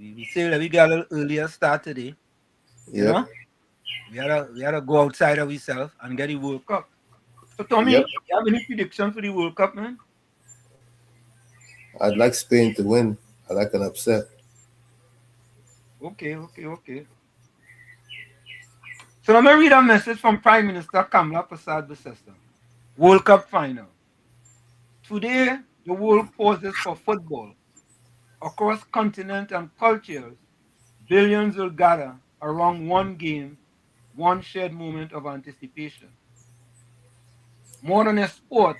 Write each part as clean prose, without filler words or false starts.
We say that we got a little earlier start today. You Yep. know, we had to go outside of ourselves and get the World Cup. So Yep. Tommy, you have any prediction for the World Cup, man? I'd like Spain to win. I like an upset. Okay, okay, okay. So let me read a message from Prime Minister Kamala Prasad Bisesta. World Cup final. Today, the world pauses for football. Across continents and cultures, billions will gather around one game, one shared moment of anticipation. More than a sport,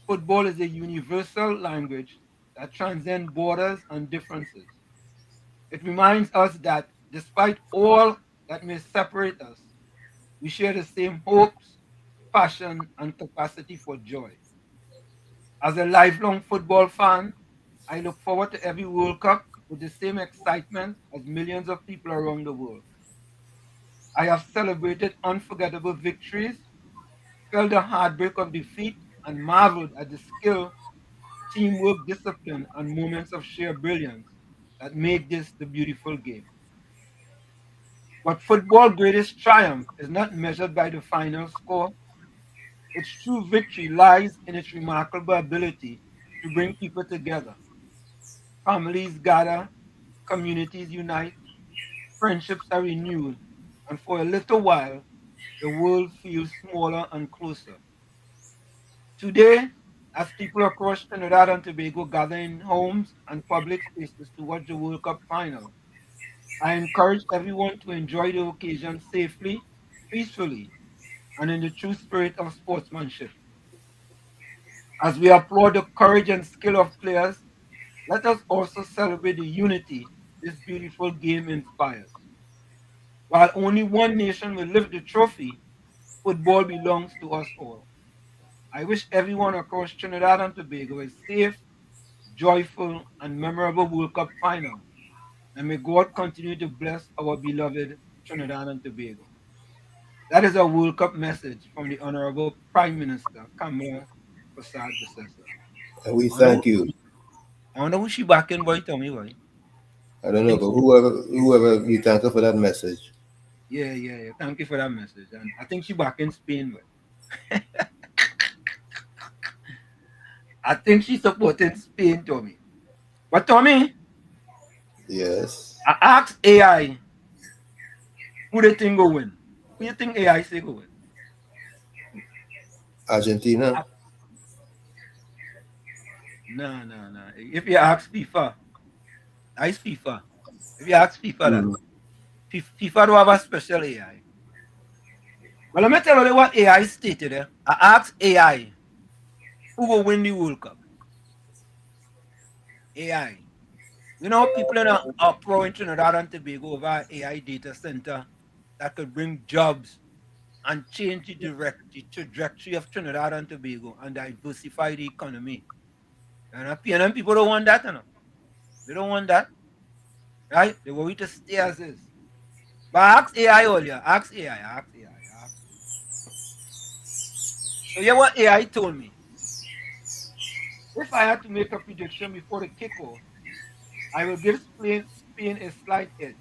football is a universal language that transcends borders and differences. It reminds us that despite all that may separate us, we share the same hopes, passion, and capacity for joy. As a lifelong football fan, I look forward to every World Cup with the same excitement as millions of people around the world. I have celebrated unforgettable victories, felt the heartbreak of defeat, and marveled at the skill, teamwork, discipline, and moments of sheer brilliance that make this the beautiful game. But football's greatest triumph is not measured by the final score. Its true victory lies in its remarkable ability to bring people together. Families gather, communities unite, friendships are renewed, and for a little while, the world feels smaller and closer. Today, as people across Trinidad and Tobago gather in homes and public spaces to watch the World Cup final, I encourage everyone to enjoy the occasion safely, peacefully, and in the true spirit of sportsmanship. As we applaud the courage and skill of players, let us also celebrate the unity this beautiful game inspires. While only one nation will lift the trophy, football belongs to us all. I wish everyone across Trinidad and Tobago a safe, joyful, and memorable World Cup final. And may God continue to bless our beloved Trinidad and Tobago. That is a World Cup message from the Honorable Prime Minister Kamala Prasad Bisesa. And we I wonder, thank you. I wonder who she back in, boy. Tell me, boy. I I don't know, think but so. whoever you thank her for that message. Yeah, yeah, yeah. Thank you for that message. And I think she back in Spain, boy. I think she's supporting Spain, Tommy. But Tommy, Yes. I asked AI who they think go win. Who you think AI say go win? Argentina. No, no, no. If you ask FIFA, I FIFA. If you ask FIFA that, Mm. FIFA do have a special AI. Well, let me tell you what AI stated there. I asked AI who will win the World Cup. AI. You know, people in a uproar in Trinidad and Tobago over AI data center that could bring jobs and change the trajectory of Trinidad and Tobago and diversify the economy. And PNM people don't want that, you know. They don't want that, right? They want it to stay as is. But ask AI earlier. Ask AI. Ask AI. Ask AI. So yeah, what AI told me. If I had to make a prediction before the kickoff, I will give Spain a slight edge.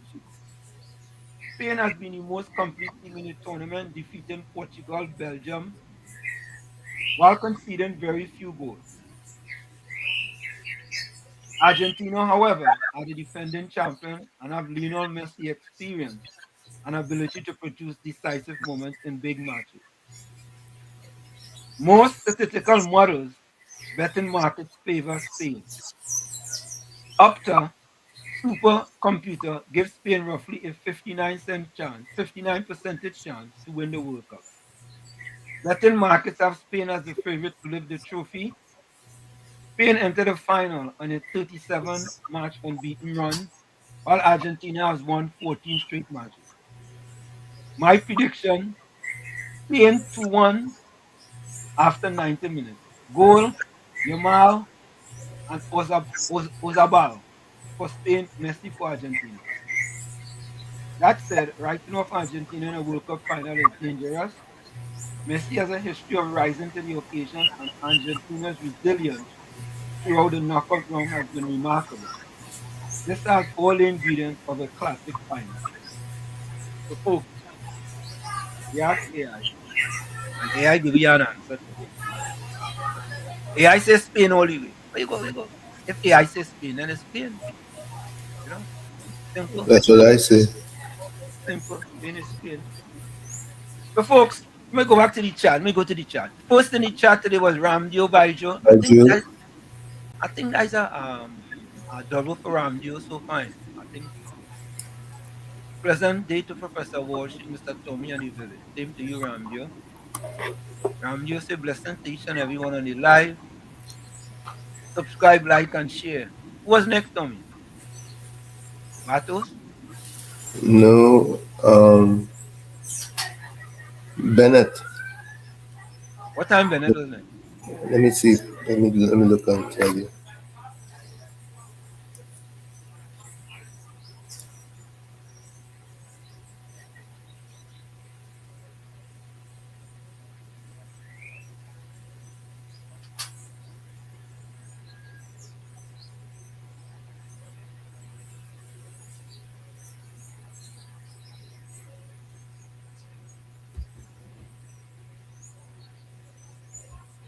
Spain has been the most complete team in the tournament, defeating Portugal, Belgium, while conceding very few goals. Argentina, however, are the defending champion and have Lionel Messi experience and ability to produce decisive moments in big matches. Most statistical models betting markets favor Spain. Opta supercomputer gives Spain roughly a 59% chance, 59 percentage chance to win the World Cup. Betting markets have Spain as the favorite to lift the trophy. Spain entered the final on a 37 match unbeaten run, while Argentina has won 14 straight matches. My prediction: Spain 2-1 after 90 minutes. Goal: Yamal and Ozabal for Spain, Messi for Argentina. That said, writing off Argentina in a World Cup final is dangerous. Messi has a history of rising to the occasion, and Argentina's resilience throughout the knockout round has been remarkable. This has all the ingredients of a classic final. So, folks, we ask AI, and AI give you an answer too. AI says Spain all the way. Where you go? Where you go? If AI says Spain, then it's Spain. You know, simple, That's what I say. simple. Spain is Spain. So, folks, let me go back to the chat. Let me go to the chat. First in the chat today was Ramdio Baijo. I do. I think that's a double for Ramdio so fine. I think so. Present day to Professor Walsh, Mr. Tommy and the village. Same to you, Ramdio. Ramdio say blessings to each and everyone on the live. Subscribe, like, and share. Who was next, Tommy? Matos? No, Bennett. What time Bennett was next? Let me see. Let me look and tell you.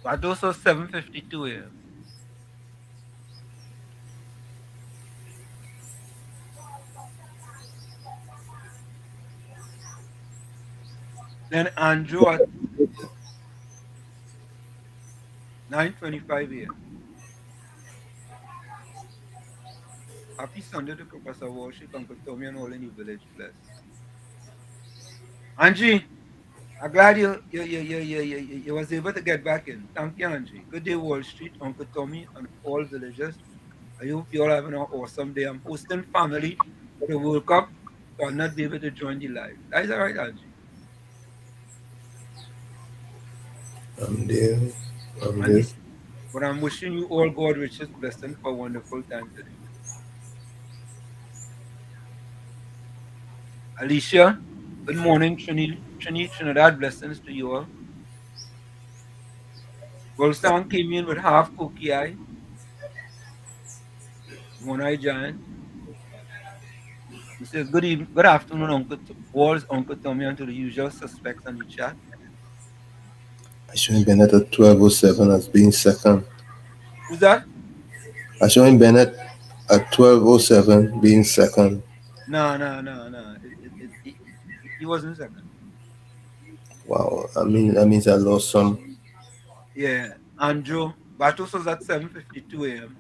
Matos was 7:52 a.m. Then Andrew at 9:25 a.m. Happy Sunday to Professor Walsh, Uncle Tommy, and all in the village. Bless. Angie, I'm glad you was able to get back in. Thank you, Angie. Good day, Wall Street, Uncle Tommy, and all villagers. I hope you all having an awesome day. I'm hosting family for the World Cup, so I'll not be able to join the live. That is all right, Angie. I'm there. I'm And there. this, but I'm wishing you all God richest blessing for a wonderful time today. Alicia, good morning, Trinidad blessings to you all. Golsang came in with half cookie eye, one eye giant. He says, good evening, good afternoon, Walls, Uncle Tommy, and to the usual suspects on the chat. I showing Bennett at 12:07 as being second. Who's that? I showing Bennett at 12:07 being second. No, no, no, no. He wasn't second. Wow. I mean that means I lost some. Yeah. Andrew, Batos was at 7:52 a.m.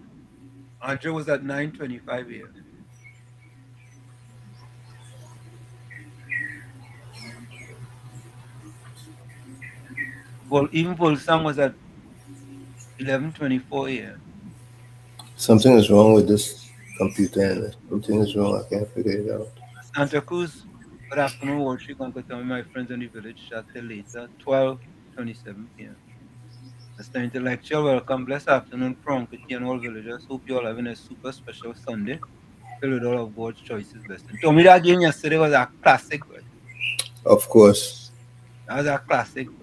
Andrew was at 9:25 a.m. Well, even Volsang was at 11:24 a.m. Something is wrong with this computer, and something is wrong. I can't figure it out. Santa Cruz, good afternoon, Wall Street, Uncle Tommy, my friends in the village. Chat till later, 12:27 p.m. Mr. Intellectual, welcome. Blessed afternoon from Uncle T and all villagers. Hope you're all having a super special Sunday filled with all of God's choices blessing. Tommy, that game yesterday was a classic, boy. Of course. That was a classic, boy.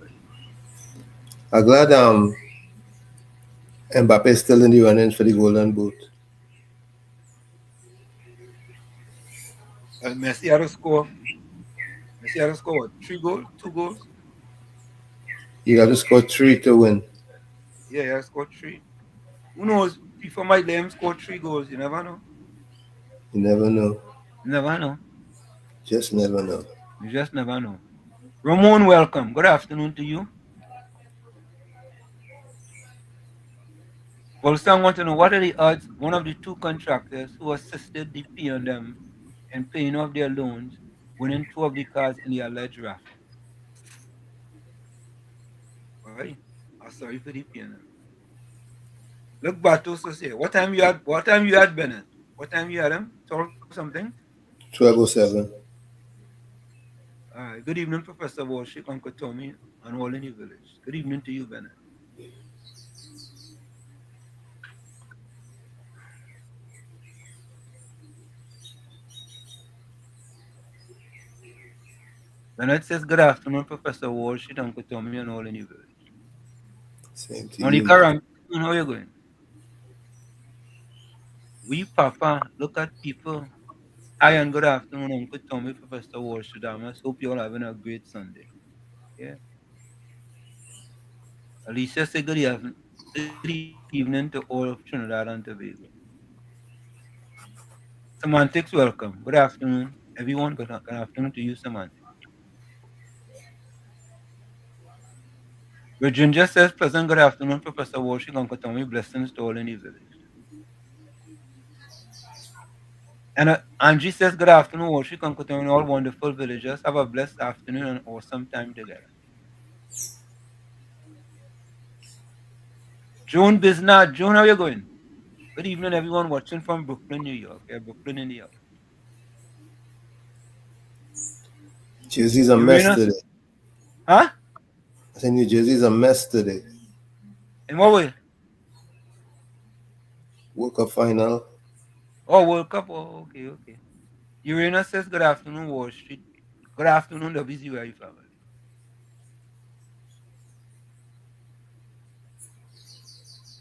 I'm glad Mbappe is still in the running for the Golden Boot. Messi had to score. Messi had to score what, 3 goals, 2 goals? You got to score three to win. Yeah, he had to score 3. Who knows? FIFA might let him score 3 goals. You never know. You never know. You never know. Just never know. You just never know. Ramon, welcome. Good afternoon to you. Volsang want to know what are the odds one of the two contractors who assisted the P&M in paying off their loans winning 2 of the cars in the alleged raffle. Right? I'm sorry for the P&M. Look, Batos here. What time you had Bennett? What time you had him? 12 something? 12:07. All right. Good evening, Professor Walsh, Uncle Tommy, and all in the village. Good evening to you, Bennett. Bennett says, good afternoon, Professor Walsh, Uncle Tommy, and all in the village. Same to you. Monica Ram, how are you going? We Papa, look at people. Hi and good afternoon, Uncle Tommy, Professor Walsh Damas. Hope you're all having a great Sunday. Yeah. Alicia say good evening to all of Trinidad and Tobago. Semantics, welcome. Good afternoon, everyone. Good afternoon to you, Semantics. Virginia says, pleasant good afternoon, Professor Walsh, Uncle Tommy. Blessings to all in the village. And Angie says, good afternoon, Walsh, Uncle Tommy, and all wonderful villagers. Have a blessed afternoon and awesome time together. Joan Biznat, Joan, how you going? Good evening, everyone watching from Brooklyn, New York. Yeah, Brooklyn in the house. Jersey's a mess Uranus, today. huh? I said New Jersey's a mess today. In what way? World Cup final. Oh, World Cup. Oh, okay, okay. Uranus says, good afternoon, Wall Street. Good afternoon, WZYE family.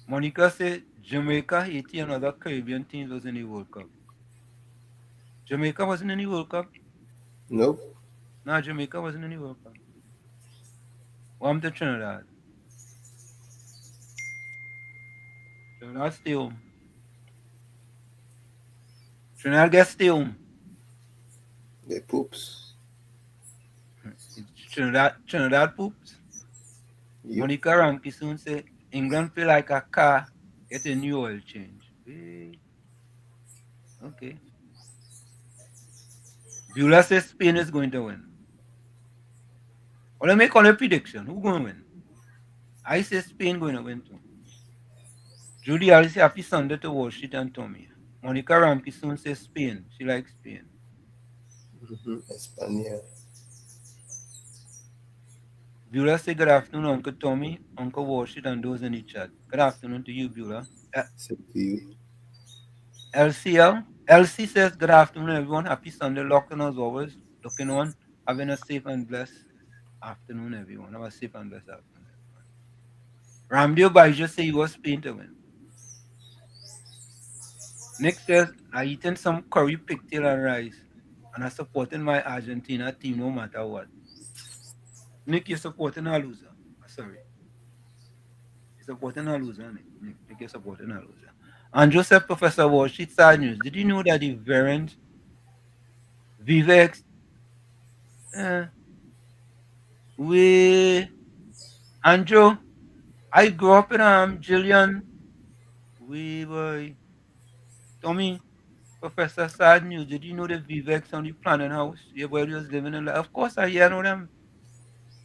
Monica said, Jamaica, Haiti, and other Caribbean teams was in the World Cup. Jamaica wasn't in the World Cup. Nope. No, Jamaica wasn't in the World Cup. Welcome to Trinidad. Trinidad stay home. Trinidad gets stay home. They poops. Trinidad poops. Yep. Monica Ranky soon said, England feel like a car, get a new oil change. Okay. Beulah says Spain is going to win. Well, let me call a prediction. Who going to win? I say Spain going to win too. Judy Alice happy Sunday to Wall Street and Tommy. Monica Ramke soon says Spain. She likes Spain. España. Beulah say good afternoon, Uncle Tommy, Uncle Wall Street, and those in the chat. Good afternoon to you, Beulah. Same to you. LC says good afternoon, everyone. Happy Sunday. Locking as always. Looking on. Having a safe and blessed afternoon, everyone. Have a safe and blessed afternoon, everyone. Ramdio Baija say he was Spain to win. Nick says, I eating some curry pigtail and rice, and I supporting my Argentina team no matter what. Nick, you're supporting a loser. Sorry. You're supporting a loser, Nick. Nick, you're supporting a loser. And Joseph Professor Walsh, it's sad news. Did you know that the variant Vivex, we, Andrew, I grew up in Jillian, we boy, Tommy, Professor Sad News. Did you know the Vivex on the planning house? Your boy was living in, of course, I hear know them.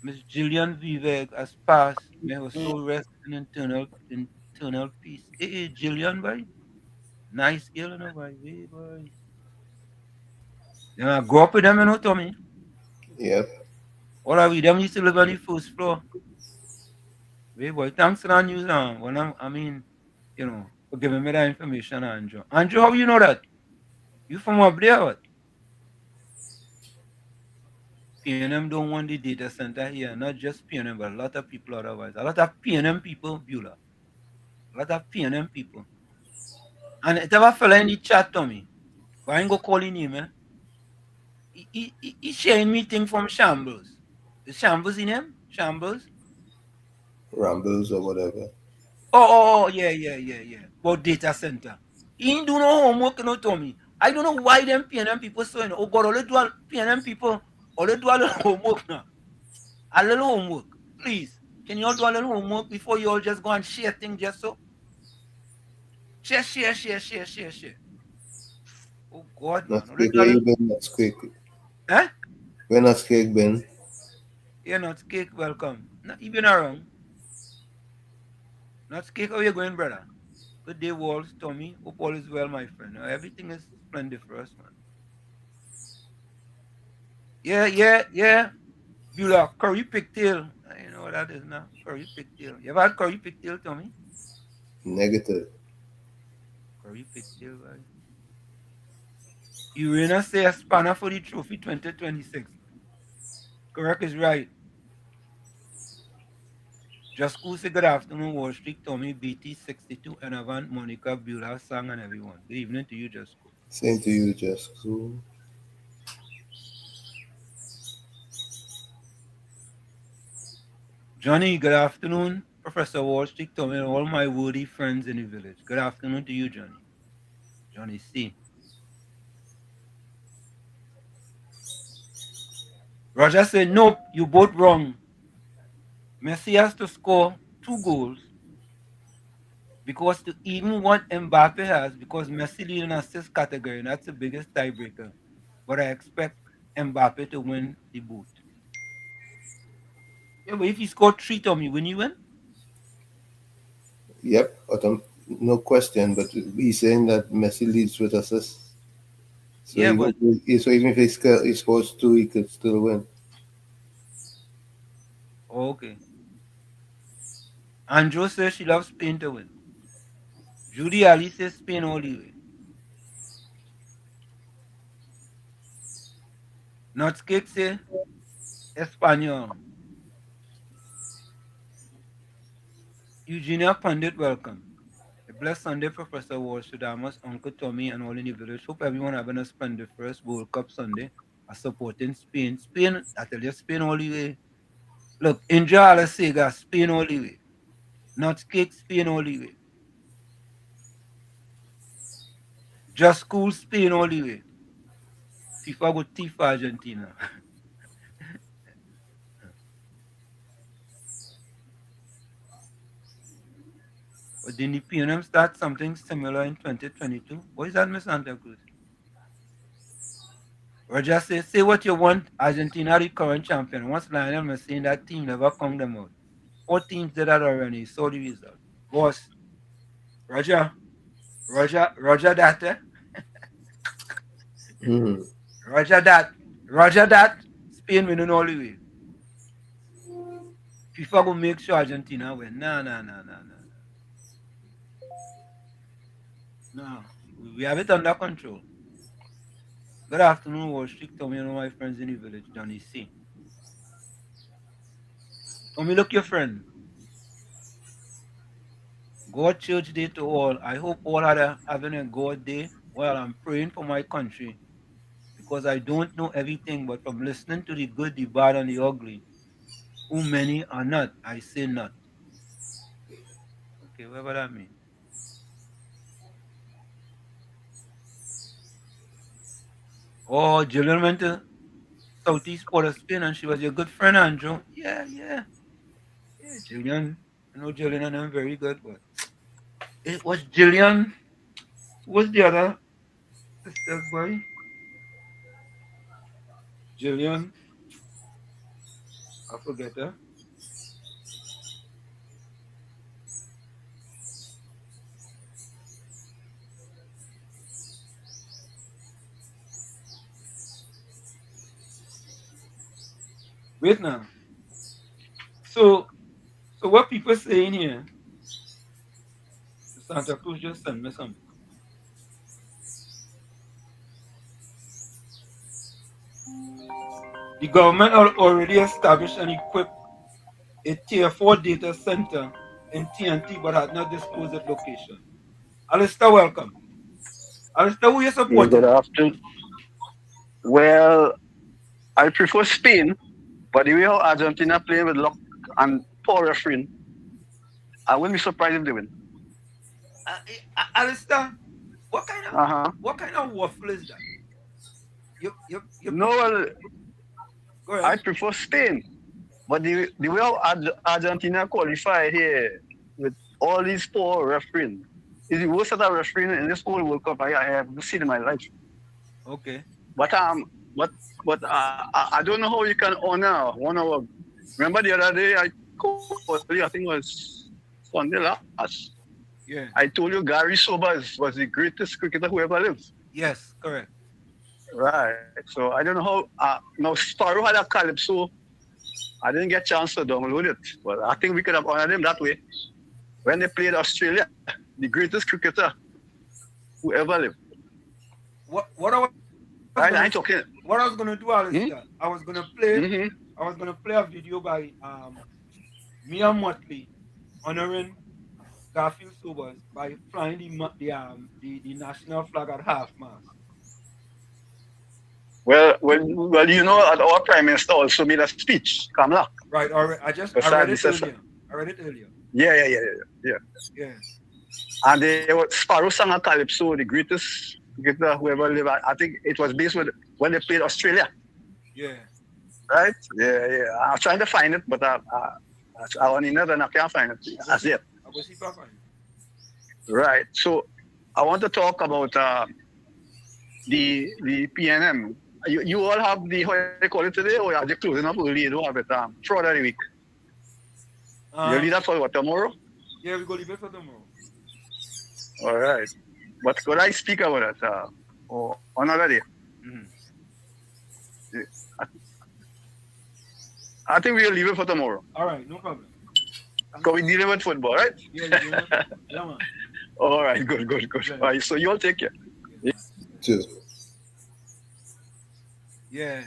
Miss Gillian Vivek has passed. May her soul rest in internal peace. Hey, Gillian, boy. Nice girl, you know, boy. Hey, boy. Yeah, I grew up with them, you know, Tommy. Yep. All of them used to live on the first floor. Hey, boy, thanks for that news, when I mean, you know, for giving me that information, Andrew. Andrew, how you know that? You from up there, what? PNM don't want the data center here. Not just PNM, but a lot of people otherwise. A lot of PNM people, Beulah. A lot of PNM people. And it ever fella in the chat to me. But I ain't go call his name, eh? He sharing me thing from Shambles. Is Shambles in him? Shambles? Rambles or whatever. Oh, yeah. About data center. He ain't do no homework, you know, Tommy. I don't know why them PNM people so, you know, oh God, all they do PNM people, all they do a little homework now. A little homework. Please. Can you all do a little homework before you all just go and share things just so? Share. Oh God, man. Not All they quick. do a Where you little, been? Not quick. eh? Where not quick been? You're not cake, welcome. Not even around. Not cake, how you going, brother? Good day, Walls, Tommy. Hope all is well, my friend. Everything is splendid for us, man. Yeah. Beulah, curry pigtail. You know what that is now. Curry pigtail. You ever had curry pigtail, Tommy? Negative. Curry pigtail, right? Uranus say a spanner for the trophy 2026. Correct is right. Just cool say good afternoon, Wall Street, Tommy, BT62, and Avant, Monica, Beulah, Sang, and everyone. Good evening to you, Just cool. Same to you, Just Cool. Johnny, good afternoon. Professor Wall Street, Tommy, and all my worthy friends in the village. Good afternoon to you, Johnny. Johnny C. Roger said, nope, you both wrong. Messi has to score 2 goals because to even what Mbappe has, because Messi lead in assist category, and that's the biggest tiebreaker. But I expect Mbappe to win the boot. Yeah, but if he scored 3, Tommy, when you win? Yep, but no question. But he's saying that Messi leads with assists. So Yeah, but even if he scores two, he could still win. okay. Andrew says she loves Spain to win. Judy Ali says Spain all the way. Nutcake say Espanol. Eugenia Pandit, welcome. A blessed Sunday, Professor Walsh, Damas, Uncle Tommy, and all in the village. Hope everyone having a spend the first World Cup Sunday supporting Spain. Spain, I tell you, Spain all the way. Look, Indra Alasega, Spain all the way. Nutcake, Spain all the way. Just cool, Spain all the way. FIFA go thief Argentina. But didn't the PNM start something similar in 2022? What is that, Miss Santa Cruz? Roger says, say what you want. Argentina the current champion. Once Lionel was saying that team never come them out. 4 teams did that already. Saw the result. Boss, Roger that, eh? Hmm. Roger that. Spain winning all the way. FIFA go make sure Argentina win. No. We have it under control. Good afternoon, Wall Street. Tommy and all my friends in the village, Johnny C. Tommy, look your friend. God church day to all. I hope all having a God day. Well, I'm praying for my country because I don't know everything, but from listening to the good, the bad, and the ugly, who many are not, I say not. Okay, whatever that means. Oh, Jillian went to Southeast Port of Spain and she was your good friend, Andrew. Yeah. Jillian. I know Jillian and I'm very good, but it was Jillian. Who was the other sister's boy? Jillian. I forget her. Wait now. So what people saying here, Santa Cruz just sent me something. The government already established and equipped a tier 4 data center in TNT but had not disclosed its location. Alistair, welcome. Alistair, who you Yeah, good supporting? afternoon. Well, I prefer Spain, but the way how Argentina playing with luck and poor refereeing, I wouldn't be surprised if they win. Alistair, Uh huh. what kind of waffle is that? You No, well, go I ahead. prefer Spain, but the way how Argentina qualified here with all these poor refereeing is the worst set of refereeing in this whole World Cup I have seen in my life. Okay. But but I don't know how you can honor one of our. Remember the other day I called you, I think it was Sunday last. Yeah. I told you Gary Sobers was the greatest cricketer who ever lived. Yes, correct. Right. So I don't know how. Now Sparrow had a calypso. I didn't get a chance to download it, but I think we could have honored him that way. When they played Australia, the greatest cricketer who ever lived. What I was Right? gonna I ain't talking. what I was gonna do, Hmm? Alistair, I was gonna play Mm-hmm. a video by Mia Motley honoring Garfield Sobers by flying the national flag at half mast. Well, you know, our prime minister also made a speech, Kamla, Right, all right. I beside read the it session. earlier. I read it earlier. Yeah. Yeah, And they were Sparrow sang a calypso, the greatest guitar whoever lived. I think it was based with when they played Australia, yeah. right? Yeah. I'm trying to find it, but I on the net and I can't find it as yet. I go see Papa. Right. So I want to talk about the PNM. You all have the how you call it today, or are they closing up early? You don't have it throughout the week. You leave Um, that for what tomorrow? yeah, we go leave it for tomorrow. All right. But could I speak about it or another day? Mhm. I think we'll leave it for tomorrow. All right, no problem. Because we're dealing with football, right? Yeah, you doing it? Yeah, man. All right, good. Yeah, All right, so you all take care. yeah, man. Cheers. Yeah.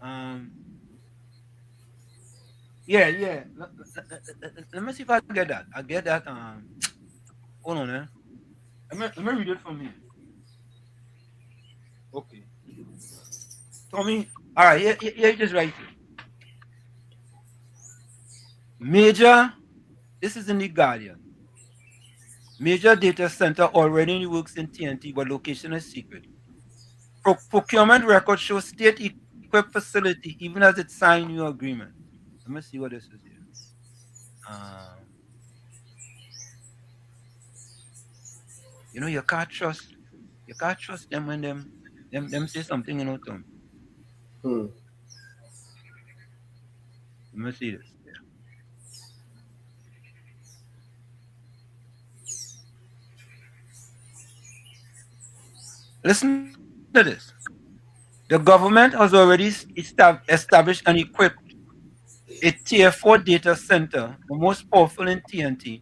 Um. Yeah. Let me see if I get that. I get that. Hold on, eh? Let me read it from here. Okay. Tommy. All right. Yeah. Just right here. Major. This is in the Guardian. Major data center already in the works in TNT, but location is secret. Procurement records show state-equipped facility even as it signed new agreement. Let me see what this is here. Um, you can't trust them when them say something, Tom. Hmm. Let me see this. Listen to this. The government has already established and equipped a tier 4 data center, the most powerful in TNT,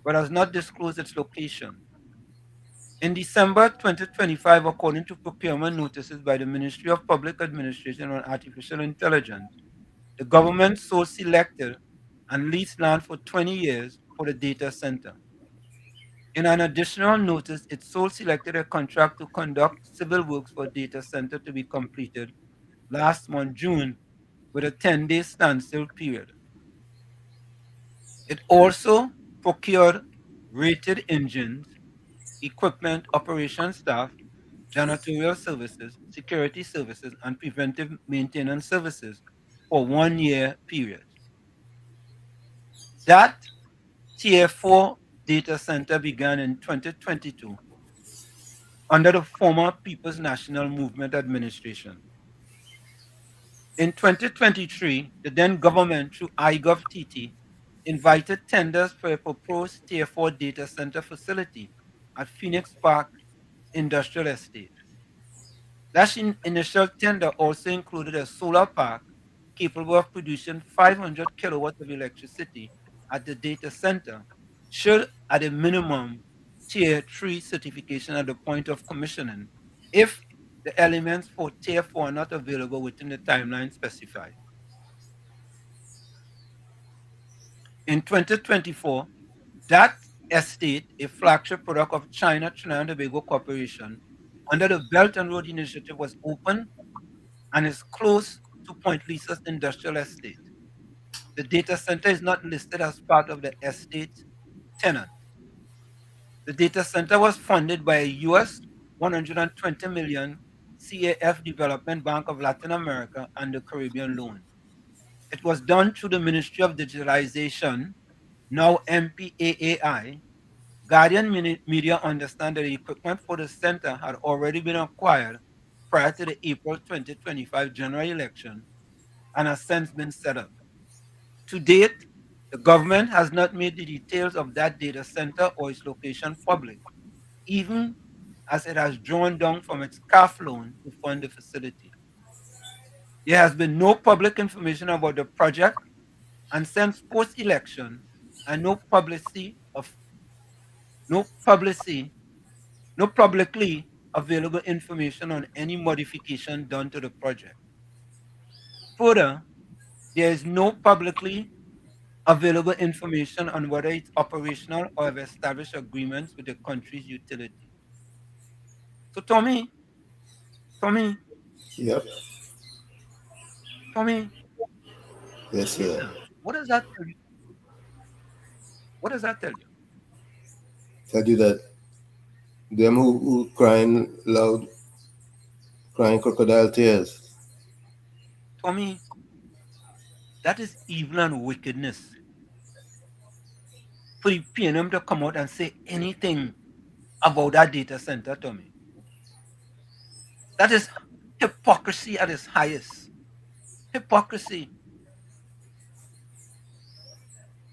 but has not disclosed its location. In December 2025, according to procurement notices by the Ministry of Public Administration on Artificial Intelligence, the government so selected and leased land for 20 years for the data center. In an additional notice, it so selected a contract to conduct civil works for data center to be completed last month, June, with a 10-day standstill period. It also procured rated engines, equipment, operation staff, janitorial services, security services, and preventive maintenance services for 1 year period. That Tier 4 data center began in 2022 under the former People's National Movement administration. In 2023, the then government, through iGovTT, invited tenders for a proposed Tier 4 data center facility at Phoenix Park Industrial Estate. That initial tender also included a solar park capable of producing 500 kilowatts of electricity at the data center, should at a minimum Tier 3 certification at the point of commissioning, if the elements for Tier 4 are not available within the timeline specified. In 2024, that estate, a flagship product of China Trinidad and Tobago Corporation, under the Belt and Road Initiative, was open and is close to Point Lisa's industrial estate. The data center is not listed as part of the estate tenant. The data center was funded by a US 120 million CAF Development Bank of Latin America and the Caribbean loan. It was done through the Ministry of Digitalization, now MPAAI. Guardian Media understand that the equipment for the center had already been acquired prior to the April 2025 general election and has since been set up. To date, the government has not made the details of that data center or its location public, even as it has drawn down from its CAF loan to fund the facility. There has been no public information about the project, and since post-election, and no publicity, no publicly available information on any modification done to the project. Further, There is no publicly available information on whether it's operational or have established agreements with the country's utility. So Tommy, Yep. Tommy, Yes, sir. listen. What does that tell you? What does that tell you? Tell you that them who crying loud, crying crocodile tears. Tommy, that is evil and wickedness. For the PNM to come out and say anything about that data center, Tommy. That is hypocrisy at its highest. Hypocrisy.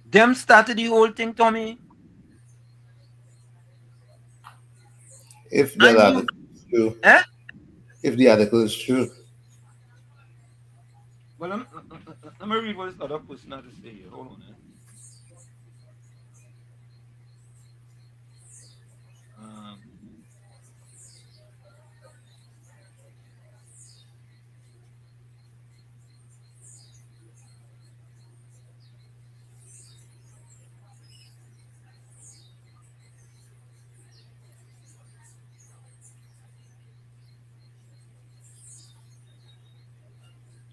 Them started the whole thing, Tommy. If that And you, article is true, eh? if the article is true, Well, let me read what this other person had to say here. Hold on, eh? Um,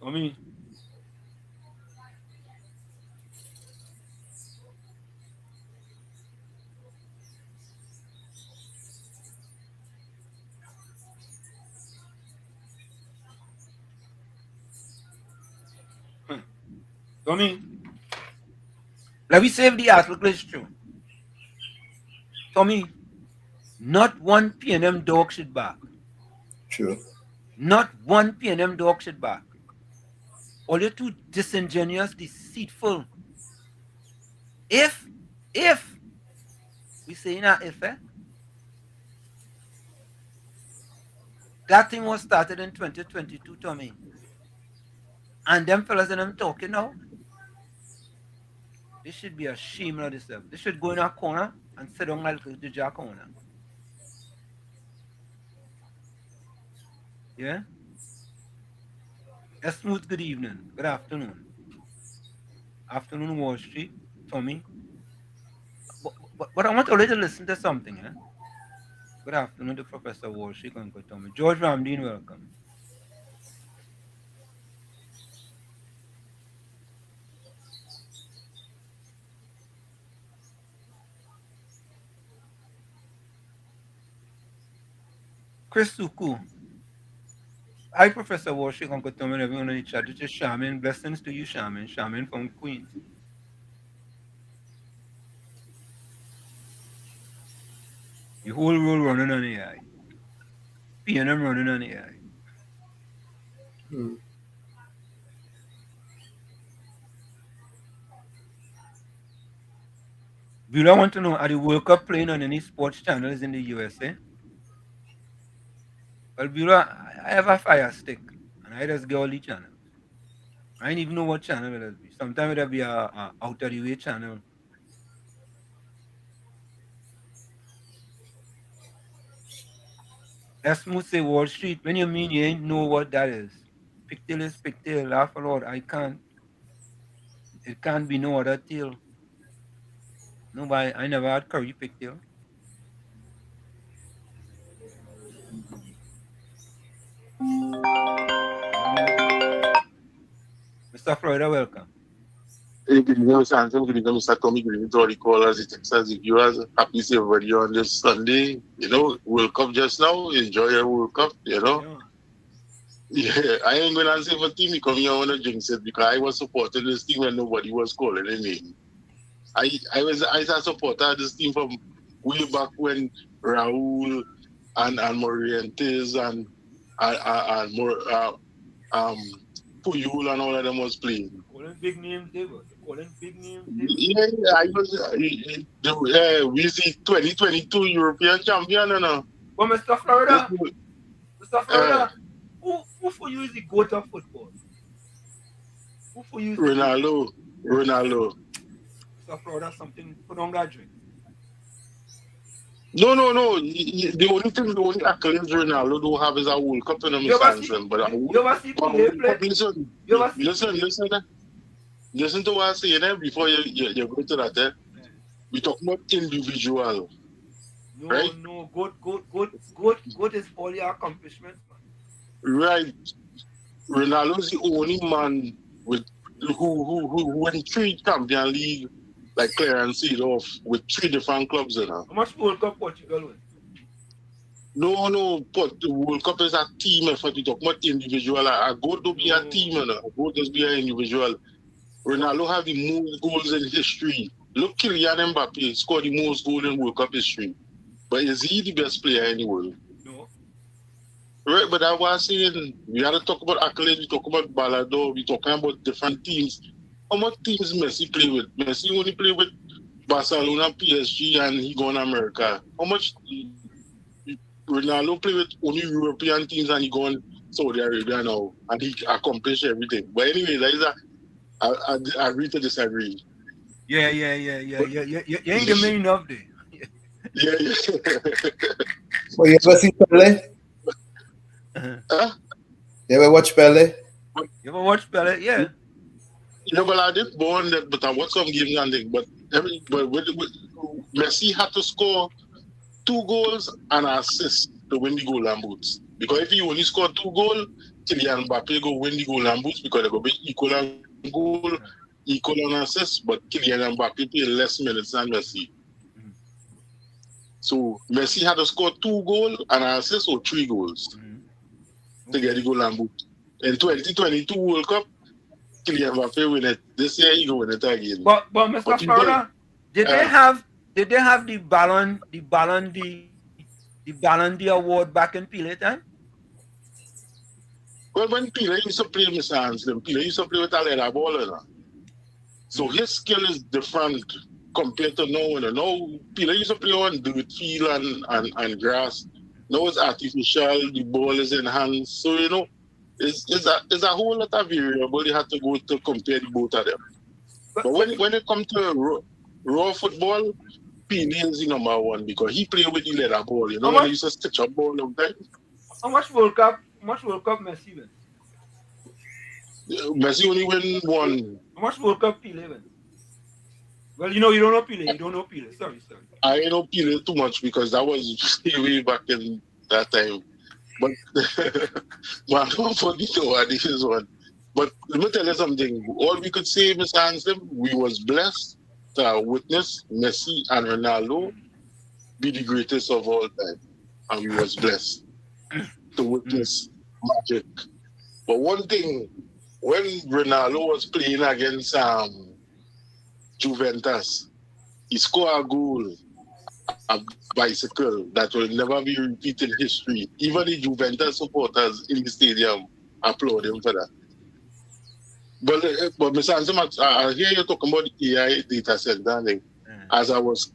Tommy, hmm, Tommy, let me say if the article is true. Tommy, not one PNM dog should bark. true. Not one PNM dog should bark. All you're too disingenuous, deceitful. If we say now if that thing was started in 2022, Tommy, and them fellas and them talking now, they should be ashamed of themselves. They should go in a corner and sit down like the jack corner. Yeah? A smooth good evening. Good afternoon. Afternoon, Wall Street, Tommy. But I want already to listen to something, eh? Good afternoon to Professor Wall Street, Uncle Tommy. George Ramdeen, welcome. Chris Suku. Hi, Professor Wall Street, Uncle Tommy, and everyone in the chat. This is Shaman. Blessings to you, Shaman. Shaman from Queens. The whole world running on AI. PNM running on AI. Hmm. Do I want to know, are the World Cup playing on any sports channels in the USA? Well, Bula, I have a Fire Stick, and I just get all the channels. I don't even know what channel it'll be. Sometimes it'll be a out of the way channel. That's smooth say Wall Street. When you mean you ain't know what that is. Pigtail is pigtail. Laugh a lot. I can't. It can't be no other tail. Nobody. I never had curry pigtail. Mr. Florida, welcome. Hey, good evening, Mr. Anthony. Good evening, Mr. Tommy. Good evening to all the callers, the Texas, the viewers. Happy to see everybody on this Sunday. You know, World Cup just now. Enjoy your World Cup, you know. Yeah, I ain't going to say for team because I want to jinx it because I was supporting this team and nobody was calling a name. I was a supporter of this team from way back when Raul and Morientes and more Puyol and all of them was playing. Calling big names, David. Calling big names, David. Yeah, I was WZYE 2022 European champion, you know. But Mr. Florida, who for you is the goat of football? Who for you is Ronaldo. Mr. Florida, something put on that drink. No. The only accolades Ronaldo don't have is a World Cup in the Sanson. But you ever see Pelé play? listen. listen to what I say there before you go to that. We talk about individual, right? No, good is all your accomplishments, man. Right. Ronaldo's the only man with who won 3 Champions League, like Clarence said off, with 3 different clubs in her. How much World Cup Portugal win? No, but the World Cup is a team effort. We talk about individual. I go to be a team, and I go to be an individual. Ronaldo have the most goals in history. Look, Kylian Mbappe scored the most goals in World Cup history. But is he the best player in the world? No. Right, but I was saying, we had to talk about accolades, we talk about Ballon d'Or, we talking about different teams. How much teams Messi play with? Messi only play with Barcelona, PSG, and he go in America. How much Ronaldo play with only European teams and he go in Saudi Arabia now, and he accomplished everything. But anyway, that is I agree to disagree. Yeah. You ain't give me enough there. Yeah. Well, you ever see Pele? Huh? You ever watch Pele? You ever watch Pele? Yeah. Yeah, well, I did born that, but I watched some games and things. But with Messi had to score 2 goals and an assist to win the Golden Boots. Because if he only scored 2 goals, Kylian Mbappe go win the Golden Boots because they go be equal on goal, equal on assist. But Kylian Mbappe played less minutes than Messi. So Messi had to score 2 goals and an assist or 3 goals to get the Golden Boot. In 2022 World Cup, Kylian Mbappe win it. This year he go win it again. But Mr. Fowler, did they have the Ballon d'Or award back in Pele time? Well, when Pele used to play Mr. Hanslem, Pele used to play with a leather ball. You know? So his skill is different compared to now. You know? Now, Pele used to play on dirt field and grass. Now it's artificial, the ball is in hands. So, you know, it's a whole lot of variable you have to go to compare the both of them. But when it comes to raw football, Pele is the number one because he played with the leather ball. You know, when he used to stitch up ball all the time. How much World Cup Messi win? Messi only win 1. How much World Cup Pele win? Well, you don't know Pele. You don't know Pele. Sorry. I don't Pele too much because that was way back in that time. But I don't forget what this is one. But let me tell you something. All we could say, Mr. Hanslem, we was blessed to witness Messi and Ronaldo be the greatest of all time. And we was blessed to witness magic. But one thing, when Ronaldo was playing against Juventus, he scored a goal, a bicycle that will never be repeated in history. Even the Juventus supporters in the stadium applaud him for that. But Mr. Hanslem, I hear you talking about the AI data center thing. As I was,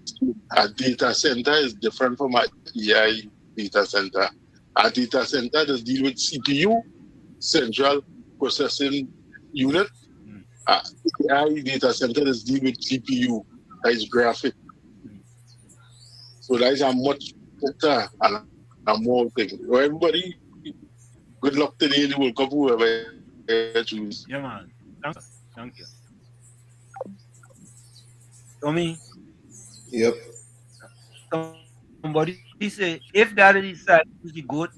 a data center is different from an AI data center. A data center does deal with CPU, central processing unit. AI data center does deal with GPU, that is graphic. So that is a much better and a more thing. So everybody, good luck today in the World Cup, whoever choose. Yeah, man. Thank you. Tommy? Yep. Somebody say if that decide who's the GOAT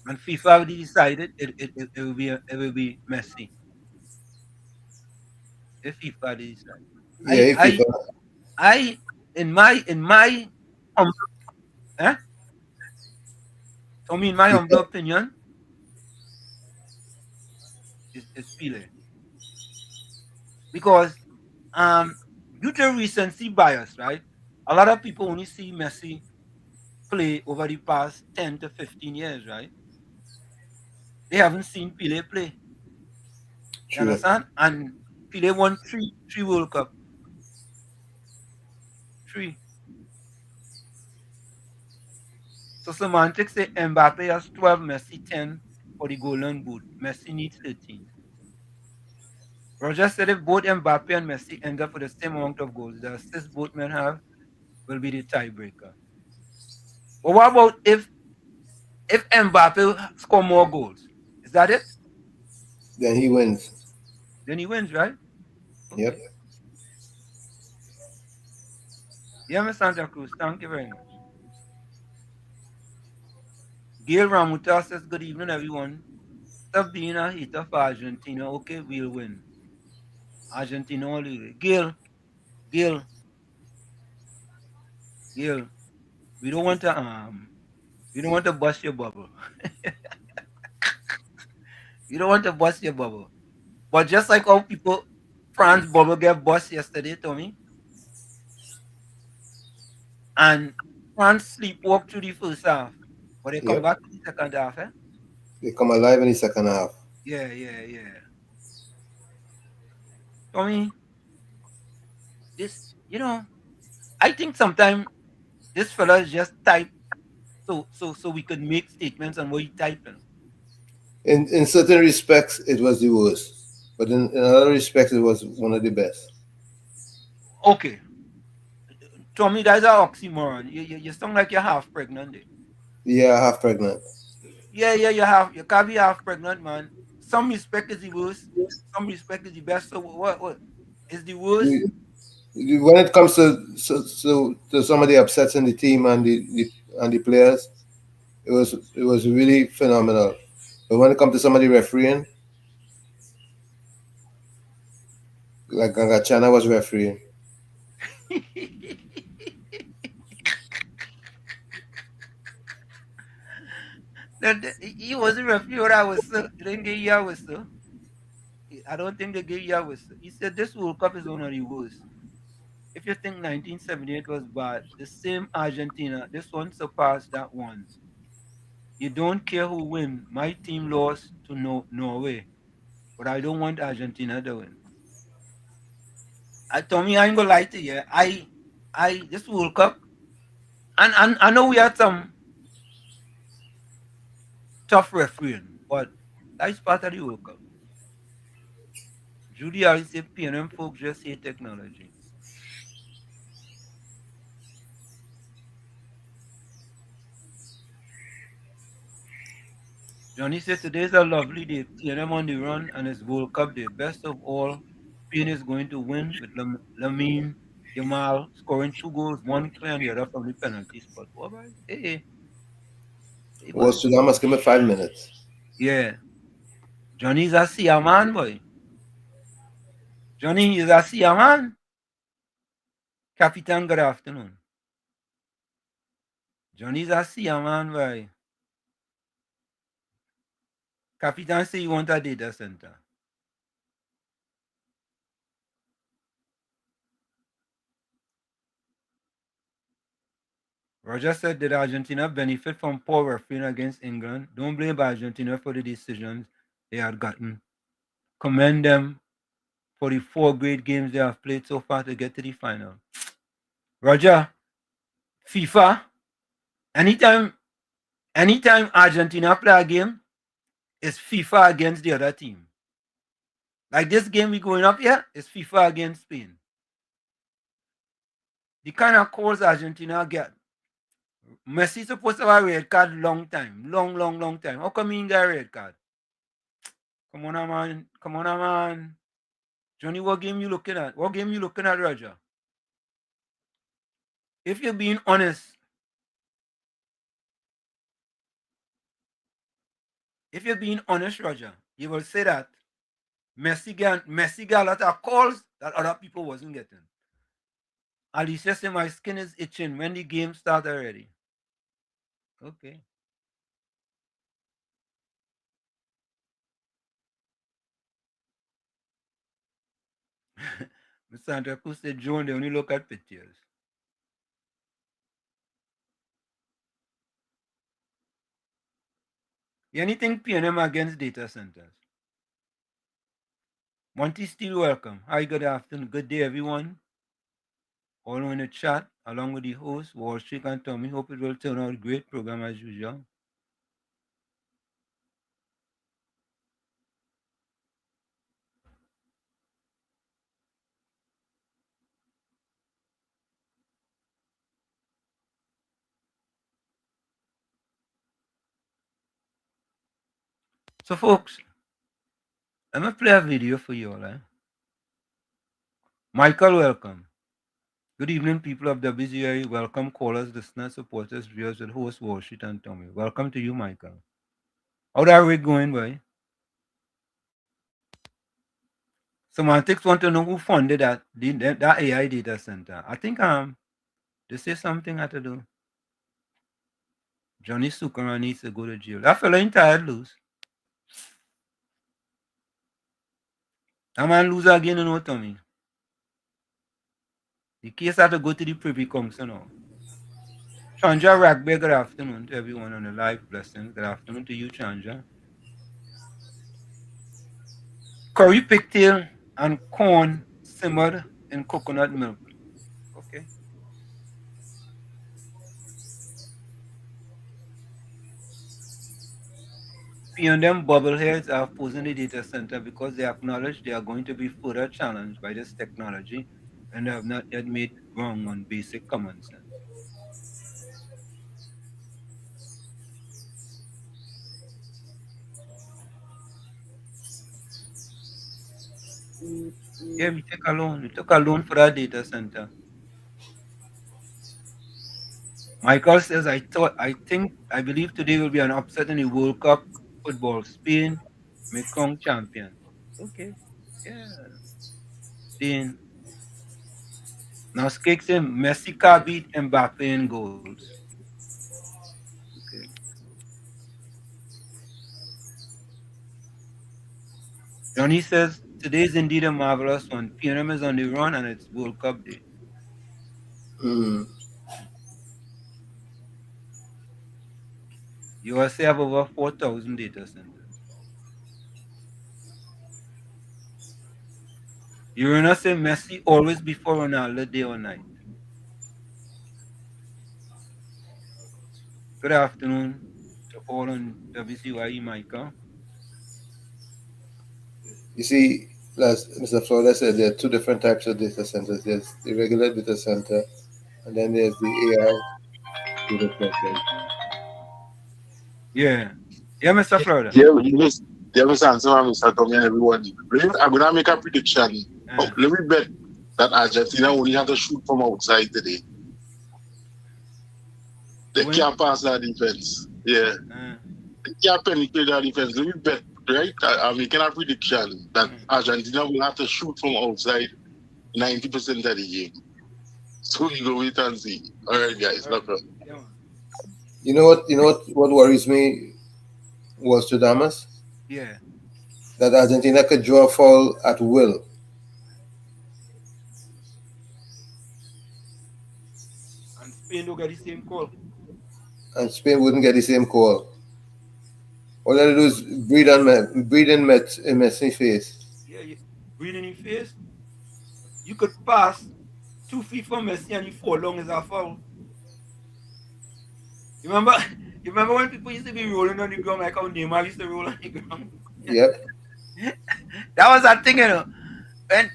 and FIFA already decided it will be Messi. If FIFA decide. Yeah, FIFA. I in my Tommy, in my humble opinion, it's Pele. Because due to recency bias, right? A lot of people only see Messi play over the past 10 to 15 years, right? They haven't seen Pele play. You True. understand? And Pele won three World Cup. 3. So semantics say Mbappe has 12, Messi 10 for the Golden Boot. Messi needs 13. Roger said if both Mbappe and Messi end up with the same amount of goals, the assist both men have will be the tiebreaker. But what about if Mbappe score more goals? Is that it? Then he wins. Then he wins, right? Yep. Okay. Yeah, Miss Santa Cruz, thank you very much. Gail Ramuta says, good evening, everyone. Stop being a hater for Argentina. Okay, we'll win. Argentina all the way. Gail, Gail, we don't want to bust your bubble. We don't want to bust your bubble. But just like how people France bubble get bust yesterday, Tommy, and France sleepwalk through the first half. But they come Yep. back in the second half, eh? They come alive in the second half. Yeah, yeah, yeah. Tommy, this I think sometimes this fella just type so we could make statements on what he typing. In certain respects, it was the worst, but in other respects, it was one of the best. Okay. Tommy, that's an oxymoron. You sound like you're half pregnant. Eh? Yeah, half pregnant. Yeah, yeah, you can't be half pregnant, man. Some respect is the worst, some respect is the best. So what is the worst? You- when it comes to some of the upsets in the team and the players, it was really phenomenal. But when it comes to some of the refereeing, like Gangachana was refereeing. He wasn't referee what I was so he didn't get you whistle. I don't think they gave you a whistle. He said this World Cup is one of the worst. If you think 1978 was bad, the same Argentina, this one surpassed that one. You don't care who win. My team lost to Norway, but I don't want Argentina to win. Tommy, I ain't gonna lie to you. This World Cup, and I know we had some tough refereeing, but that's part of the World Cup. Judy Harris said, PNM folks just hate technology. Johnny said, today's a lovely day. PNM on the run and it's World Cup day. Best of all, Spain is going to win with Lamine Yamal scoring 2 goals, one clear and the other from the penalty spot. What boy? Hey, Well, boy. Sudan must give me 5 minutes. Yeah. Johnny's a Sia man, boy. Johnny is a Sia man. Capitan, good afternoon. Johnny's a Sia man, boy. Capitan say you want a data center. Roger said, did Argentina benefit from poor refereeing against England? Don't blame Argentina for the decisions they had gotten. Commend them for the 4 great games they have played so far to get to the final. Roger, FIFA, anytime anytime Argentina play a game, it's FIFA against the other team. Like this game we going up here, it's FIFA against Spain. The kind of calls Argentina get. Messi supposed to have a red card long time. Long time. How come he ain't got a red card? Come on, man. Come on, man. Johnny, what game you looking at? What game you looking at, Roger? If you're being honest, Roger, you will say that Messi got a lot of calls that other people wasn't getting. Alicia said my skin is itching when the game start already. Okay. Miss Sandra Cruz said Joan, they only look at pictures. Anything PNM against data centers? Monty still welcome. Hi, good afternoon. Good day, everyone. All in the chat, along with the host, Wall Street and Tommy. Hope it will turn out a great program as usual. So, folks, I'm going to play a video for you all. Eh? Michael, welcome. Good evening, people of WZYE. Welcome, callers, listeners, supporters, viewers, with host Wall Street and Tommy. Welcome to you, Michael. How that rig going, boy? Semantics want to know who funded that AI data center. I think they say something had to do. Johnny Sukara needs to go to jail. That fella ain't tired loose. That man lose again, you know, Tommy. The case had to go to the Privy Council now. Chandra Ragbe, good afternoon to everyone on the live blessings. Good afternoon to you, Chandra. Curry pigtail and corn simmered in coconut milk. Okay. P&M bubbleheads are opposing the data center because they acknowledge they are going to be further challenged by this technology and have not yet made wrong on basic common sense. Yeah, we take a loan. We took a loan for that data center. Michael says, I believe today will be an upset in the World Cup football. Spain may crown champions. Okay. Yeah. Spain. Now, Skate says Messi can beat Mbappe in goals. Okay. Johnny says, today is indeed a marvelous one. PNM is on the run and it's World Cup day. Mm. USA have over 4,000 data centers. Urena says Messi always before Ronaldo day or night. Good afternoon to all on WZYE, Michael. You see, as Mr. Florida said, there are two different types of data centers. There's the regular data center, and then there's the AI data center. Yeah. Yeah, Mr. Florida. There was answer, Mr. Tommy, and everyone. I'm gonna make a prediction. Oh, let me bet that Argentina only have to shoot from outside today. They can't pass that defense. Yeah. They can't penetrate that defense. Let me bet, right? I'm making a prediction that Argentina will have to shoot from outside 90% of the game. So we go wait and see. All right, guys. Look up. You know what? What worries me was to Damas Yeah. that Argentina could draw a foul at will. And Spain don't get the same call. And Spain wouldn't get the same call. All they do is breathe in Messi's face. Yeah, breathing in face. You could pass 2 feet from Messi and you fall long as a foul. You remember? You remember when people used to be rolling on the ground like how Neymar used to roll on the ground? Yep. That was that thing, you know. When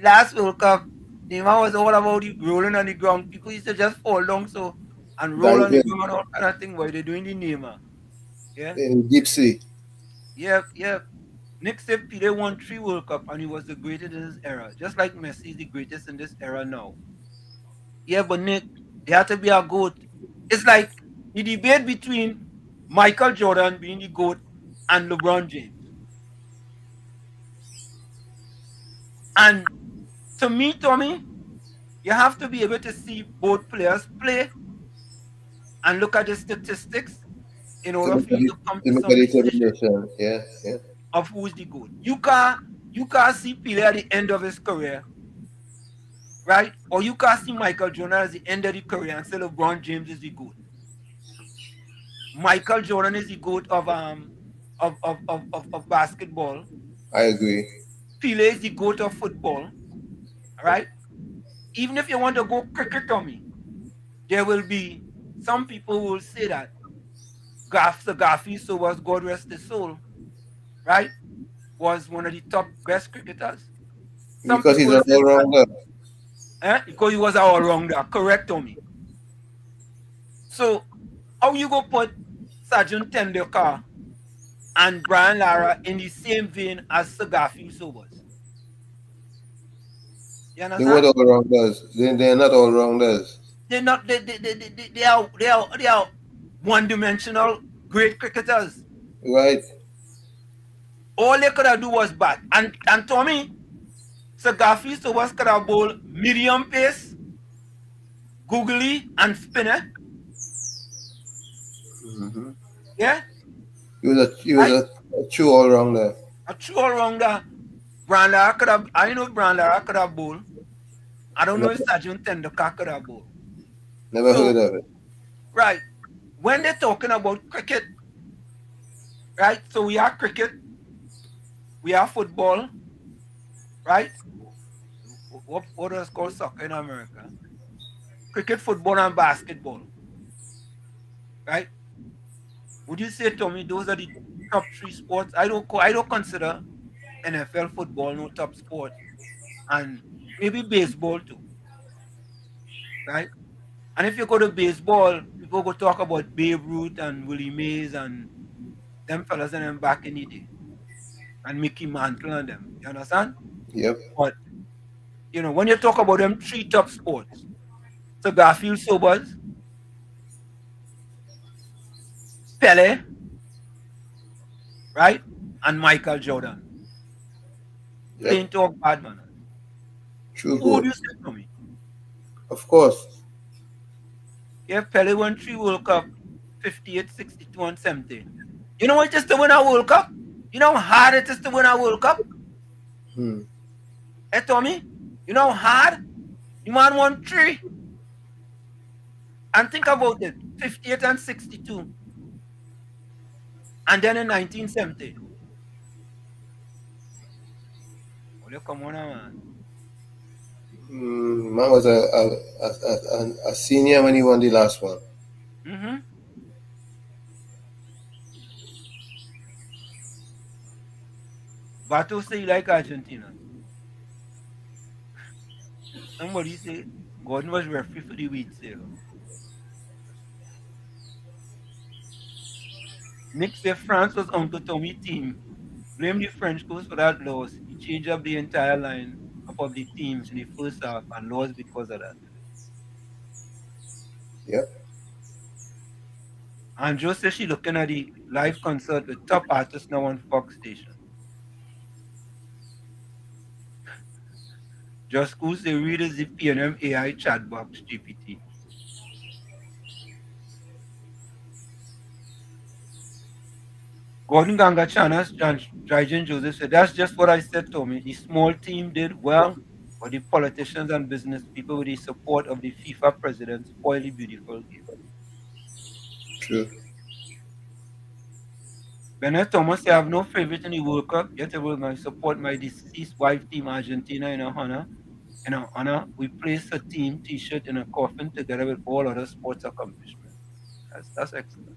last World Cup, Neymar was all about the rolling on the ground. People used to just fall down so and roll on the ground and all kind of thing while they're doing the Neymar. Yeah. In deep sea. Yep, yep. Nick said Pele won 3 World Cup and he was the greatest in his era. Just like Messi is the greatest in this era now. Yeah, but Nick, there had to be a GOAT. It's like the debate between Michael Jordan being the GOAT and LeBron James. And to me, Tommy, you have to be able to see both players play and look at the statistics in order for you to come to some decision yeah. of who is the GOAT. You can't see Pele at the end of his career, right? Or you can't see Michael Jordan at the end of the career and say LeBron James is the GOAT. Michael Jordan is the GOAT of basketball. I agree. Pele is the GOAT of football, right? Even if you want to go cricket, Tommy, there will be some people who will say that Garfield Sobers, God rest his soul, right, was one of the top best cricketers. Some because he's an all-rounder. Because he was an all-rounder, correct, Tommy. So, how you go put Sergeant Tendulkar and Brian Lara in the same vein as Sir Garfield Sobers? You They were understand? all rounders. They're not all rounders. They're not. They are one-dimensional great cricketers. Right? All they could have do was bat. And Tommy, so Garfield so was could have bowl medium pace, googly, and spinner. Mm-hmm. Yeah, He was right. a true all rounder. A true all-rounder. Brandara could have. I know Brandara could have bowl. I don't know Never, if Sajun Tendulkar could have bowl. never heard So of it. right when they're talking about cricket, right? So we are cricket, we are football, right? What is called soccer in America? Cricket, football, and basketball, right? Would you say, Tommy, those are the top three sports? I don't consider NFL football no top sport, and maybe baseball too, right? And if you go to baseball, people go talk about Babe Ruth and Willie Mays and them fellas and them back in the day, and Mickey Mantle and them. You understand? Yep. But when you talk about them three top sports, so Garfield Sobers, Pele, right, and Michael Jordan, Yep. playing talk bad manners. True Who would goat. you say to me? Of course. Yeah, Pele won 3 World Cup, 58, 62, and 70. You know what it is to win a World Cup? You know how hard it is to win a World Cup? Hmm. Hey, Tommy, you know how hard? The man won three. And think about it, 58 and 62. And then in 1970. Oh, you come on, man. Man was a senior when he won the last one. Mm-hmm. Bato say you like Argentina. Somebody say Gordon was referee for the wheat sale. Nick say France was Uncle Tommy team. Blame the French coach for that loss. He changed up the entire line up of the team in the first half and lost because of that. Yep. And Joe says she looking at the live concert with top artists now on Fox station. Just who say read the PNM AI chat box GPT. Gordon Ganga Chanas, Trajan Joseph said, that's just what I said, Tommy. The small team did well, but the politicians and business people with the support of the FIFA president spoil the beautiful game. True. Bennett Thomas said, I have no favorite in the World Cup, yet I will support my deceased wife team Argentina in her honor. In her honor, we place her team T-shirt in a coffin together with all other sports accomplishments. That's excellent.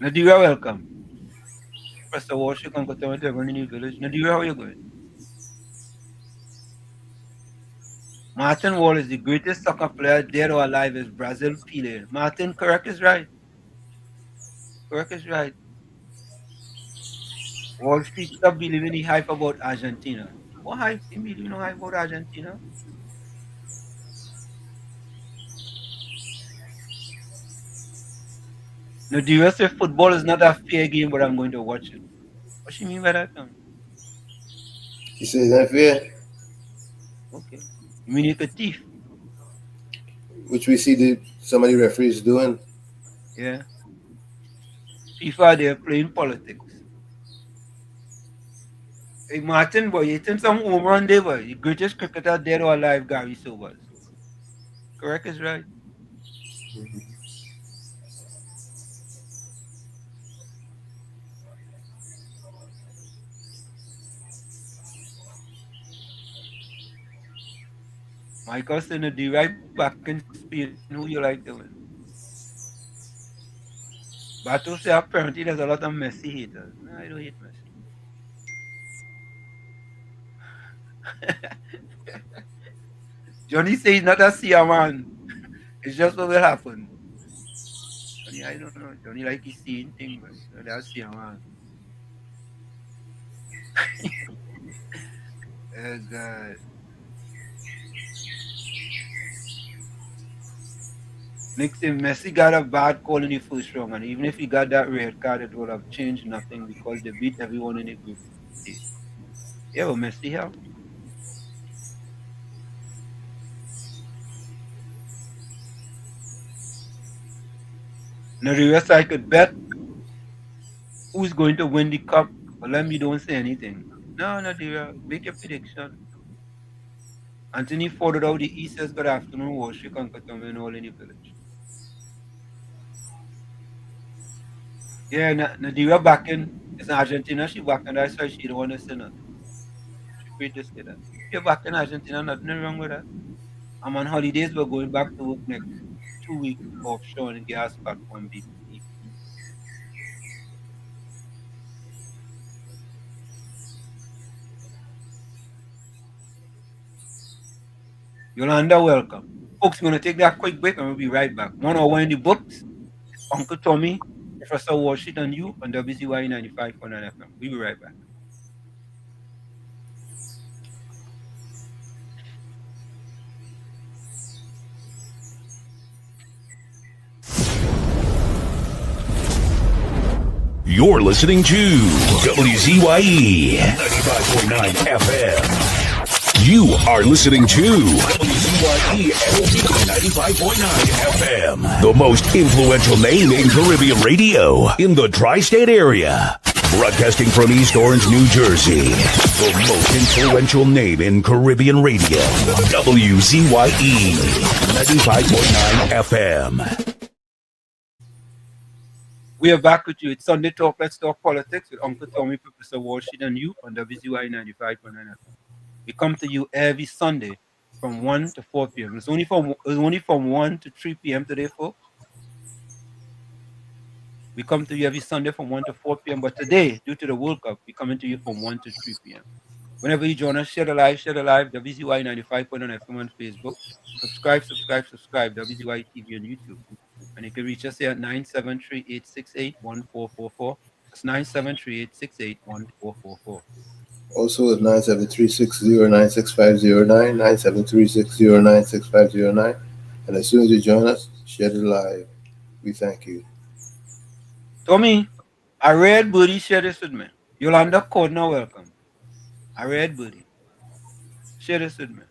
Nadira, welcome. Professor Walsh, you can go to everyone in the village. Nadira, how are you going? Martin Wall is the greatest soccer player dead or alive is Brazil Pele. Martin, correct is right. Correct is right. Wall Street stop believing the hype about Argentina. What hype? You believe no hype about Argentina? Nadira said football is not a fair game, but I'm going to watch it. What she mean by that? He says that fair, Okay. You mean you're a thief? which we see some of the referees doing. Yeah. FIFA, they're playing politics. Hey, Martin, boy, you think some home run there, boy. The greatest cricketer dead or alive, Gary Sobers. Correct is right. Michael said, the right back in Spain, who you like to win? Bato say apparently there's a lot of Messi haters. No, I don't hate Messi. Johnny says he's not a seer man. It's just what will happen. Johnny, I don't know. Johnny like he's seeing things, but that's seer man. Oh, God. Next thing, Messi got a bad call in the first round, and even if he got that red card, it would have changed nothing because they beat everyone in the group stage. Yeah, but Messi helped. Now the rest I could bet who's going to win the cup, but let me don't say anything. No, Nadira, make your prediction. Anthony forwarded out the East says good afternoon, worship and Katum and all in the village. Yeah, Nadira back in. It's in Argentina, she back in. That's why she don't want to say nothing. She free to say that. If you're back in Argentina, nothing wrong with that. I'm on holidays, we're going back to work next 2 weeks offshore in gas platform BP. Yolanda, welcome. Folks, we're going to take that quick break and we'll be right back. 1 hour in the books. Uncle Tommy, Professor Washington, and you on WZYE 95.9 FM. We'll be right back. You're listening to WZYE 95.9 FM. You are listening to WZYE 95.9 FM, the most influential name in Caribbean radio in the tri-state area. Broadcasting from East Orange, New Jersey, the most influential name in Caribbean radio, WZYE 95.9 FM. We are back with you. It's Sunday Talk. Let's talk politics with Uncle Tommy, Professor Washington, and you on WZYE 95.9 FM. We come to you every Sunday from 1 to 4 p.m. It's only from 1 to 3 p.m. today, folks. We come to you every Sunday from 1 to 4 p.m. But today, due to the World Cup, we're coming to you from 1 to 3 p.m. Whenever you join us, share the live, WZYE 95.9 FM on Facebook. Subscribe, WZYE TV on YouTube. And you can reach us here at 973-868-1444. That's 973-868-1444. Also at 973-609-6509, 973-609-6509. And as soon as you join us, share it live. We thank you. Tommy, a red birdie share this with me. Yolanda Cordner, welcome. A red birdie. Share this with me.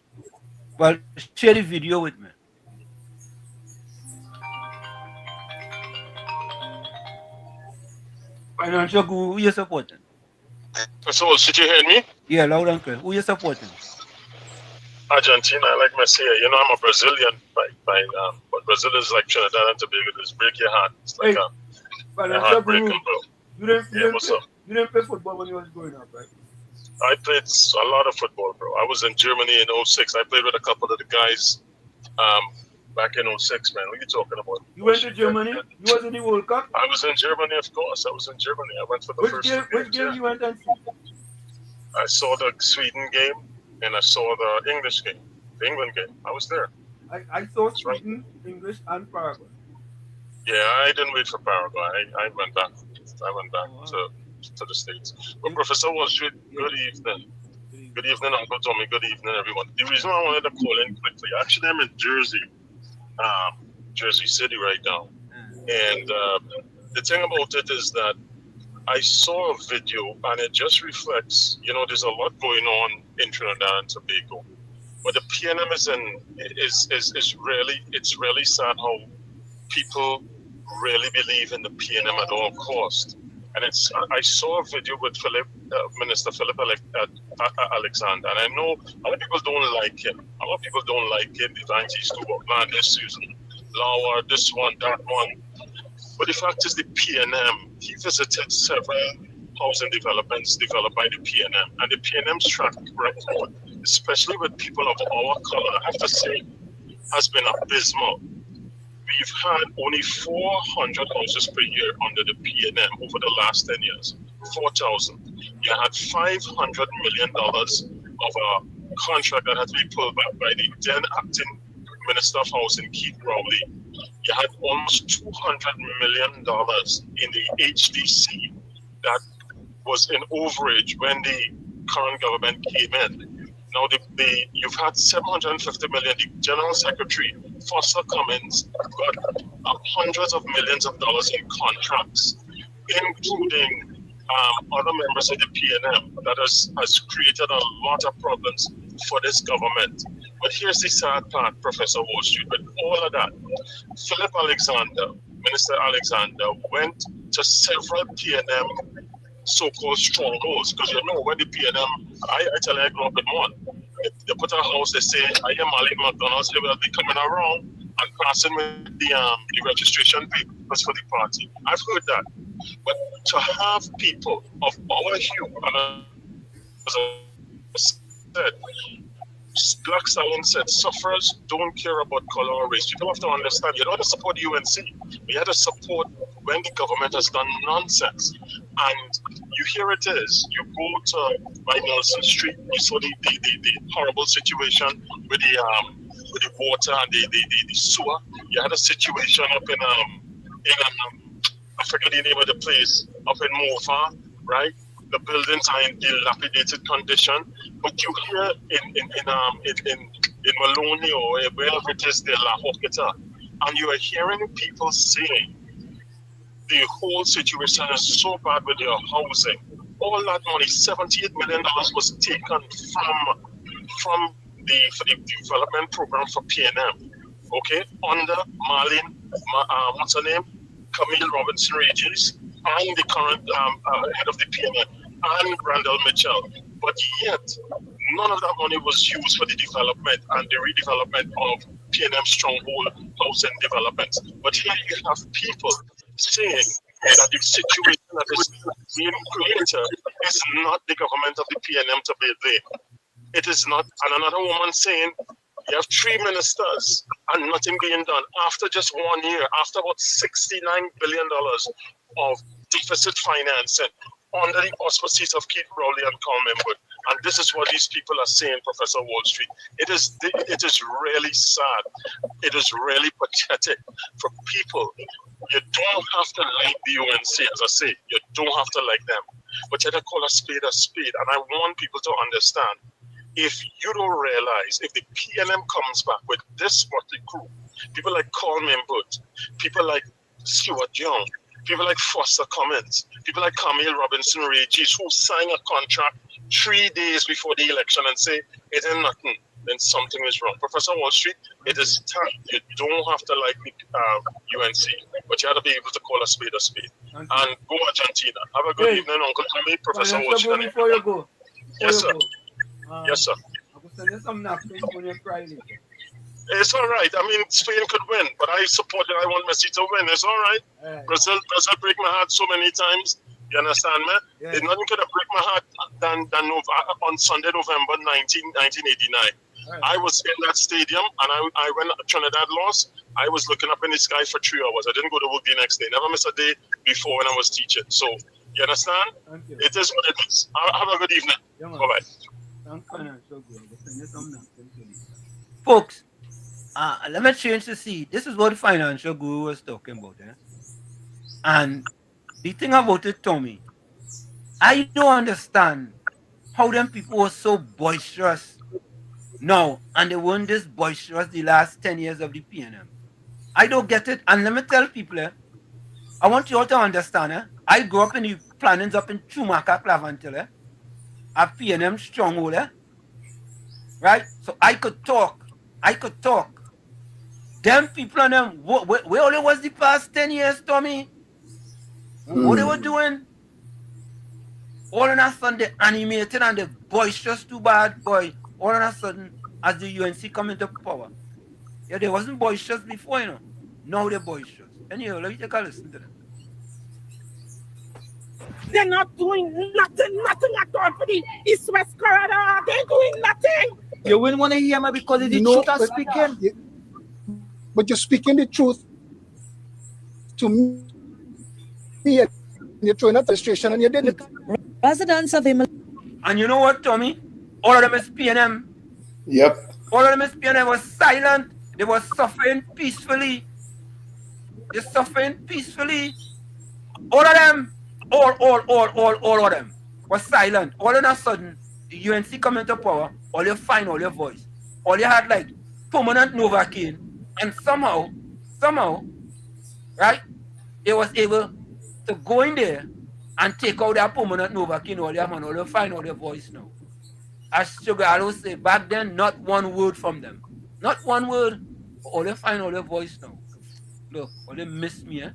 Well, share the video with me. Financial Guru, who you supporting? So, should you hear me? Yeah, loud and clear. Who you supporting? Argentina, I like Messi. You know, I'm a Brazilian, but Brazil is like Trinidad and Tobago. Just break your heart. It's like a heartbreaking, bro. You didn't play football when you was growing up, right? I played a lot of football, bro. I was in Germany in 06. I played with a couple of the guys back in 06, man. What are you talking about? You went to Germany? You was in the World Cup? I was in Germany, of course. I was in Germany. I went for the first game. Which game you went and see? I saw the Sweden game and I saw the English game, the England game. I was there. I saw Sweden, English, and Paraguay. Yeah, I didn't wait for Paraguay. I went back. To the States. But Professor Walsh, good evening. Good evening, Uncle Tommy. Good evening, everyone. The reason why I wanted to call in quickly, actually, I'm in Jersey, Jersey City right now. And the thing about it is that I saw a video, and it just reflects, you know, there's a lot going on in Trinidad and Tobago. But the PNM is really sad how people really believe in the PNM at all cost. And I saw a video with Minister Philip Alexander, and I know a lot of people don't like him. A lot of people don't like him. The he's to land issues and Lawa, this one, that one. But the fact is, the PNM, he visited several housing developments developed by the PNM, and the PNM's track record, especially with people of our color, I have to say, has been abysmal. We've had only 400 houses per year under the PNM over the last 10 years. 4,000. You had $500 million of a contract that had to be pulled back by the then acting Minister of Housing, Keith Rowley. You had almost $200 million in the HDC that was in overage when the current government came in. Now, you've had 750 million. The General Secretary, Foster Cummins, got hundreds of millions of dollars in contracts, including other members of the PNM, that has created a lot of problems for this government. But here's the sad part, Professor Wall Street. With all of that, Philip Alexander, Minister Alexander, went to several PNM so-called strongholds, because when the PNM, I tell you, I grew up in one. They put a house, they say, I am Malik McDonald's, they will be coming around and passing with the registration papers for the party. I've heard that. But to have people of our hue, and as I said, Black Stalin said, sufferers don't care about color or race. People have to understand, you don't have to support the UNC. We have to support when the government has done nonsense. And here it is. You go to by Nelson Street, you saw the horrible situation with the water and the sewer. You had a situation up in I forget the name of the place, up in Mofa, right? The buildings are in dilapidated condition, but you hear in Maloney or wherever it is, the La Hoqueta, and you are hearing people saying the whole situation is so bad with their housing. All that money, $78 million, was taken from the development program for PNM. Okay, under Marlene, what's her name? Camille Robinson Regis, and the current head of the PNM, and Randall Mitchell. But yet, none of that money was used for the development and the redevelopment of PNM stronghold housing developments. But here you have people saying that the situation that is being created is not the government of the PNM to be there. It is not. And another woman saying, you have 3 ministers and nothing being done after just 1 year, after about $69 billion of deficit financing under the auspices of Keith Rowley and Carl Member. And this is what these people are saying, Professor Wall Street. It is really sad. It is really pathetic for people. You don't have to like the UNC, as I say. You don't have to like them. But you have to call a spade a spade. And I want people to understand, if you don't realize, if the PNM comes back with this motley crew, people like Carl Membert, people like Stuart Young, people like Foster Cummins, people like Camille Robinson Regis, who sign a contract 3 days before the election and say it ain't nothing, then something is wrong. Professor Wall Street, it is time. You don't have to like the UNC, but you have to be able to call a spade a spade. And go Argentina. Have a good evening, Uncle Tommy, Professor Wall Street. Before you go. Yes, sir. Yes, sir. I will send you some napkins when you cry later. It's all right. I mean, Spain could win, but I support it. I want Messi to win. It's all right. Brazil break my heart so many times. You understand me? Yeah. It's nothing could have break my heart than on Sunday, November 1989. Right. I was in that stadium, and I when Trinidad lost, I was looking up in the sky for 3 hours. I didn't go to work the next day. Never miss a day before when I was teaching. So, you understand? Thank you. It is what it is. Have a good evening. Yeah, bye-bye. Folks, let me change to see. This is what the financial guru was talking about. And the thing about it, Tommy, I don't understand how them people were so boisterous now, and they weren't this boisterous the last 10 years of the PNM. I don't get it. And let me tell people, I want you all to understand, I grew up in the plannings up in Chumaka, Clavantil, a PNM stronghold, right? So I could talk. Them people and them, where only was the past 10 years, Tommy? What they were doing? All of a sudden, they animated and they boisterous too bad, boy. All of a sudden, as the UNC come into power. Yeah, they wasn't boisterous before, Now they're boisterous. Anyhow, let me take a listen to them. They're not doing nothing at all for the East-West corridor. They're doing nothing. You wouldn't want to hear me because it's the truth I'm speaking. But you're speaking the truth to me. And you're throwing out frustration and you didn't. Residents of Him. And you know what, Tommy? All of them is PNM. Yep. All of them is PNM was silent. They were suffering peacefully. They're suffering peacefully. All of them. all of them was silent. All of a sudden, the UNC come into power, all you find all your voice. All you had like permanent Novocaine, and somehow, right, they was able to go in there and take out that permanent Novocaine, all your man, all you find all your voice now. As Sugar always say, back then, not one word from them. Not one word. All you find all your voice now. Look, all they miss me, eh?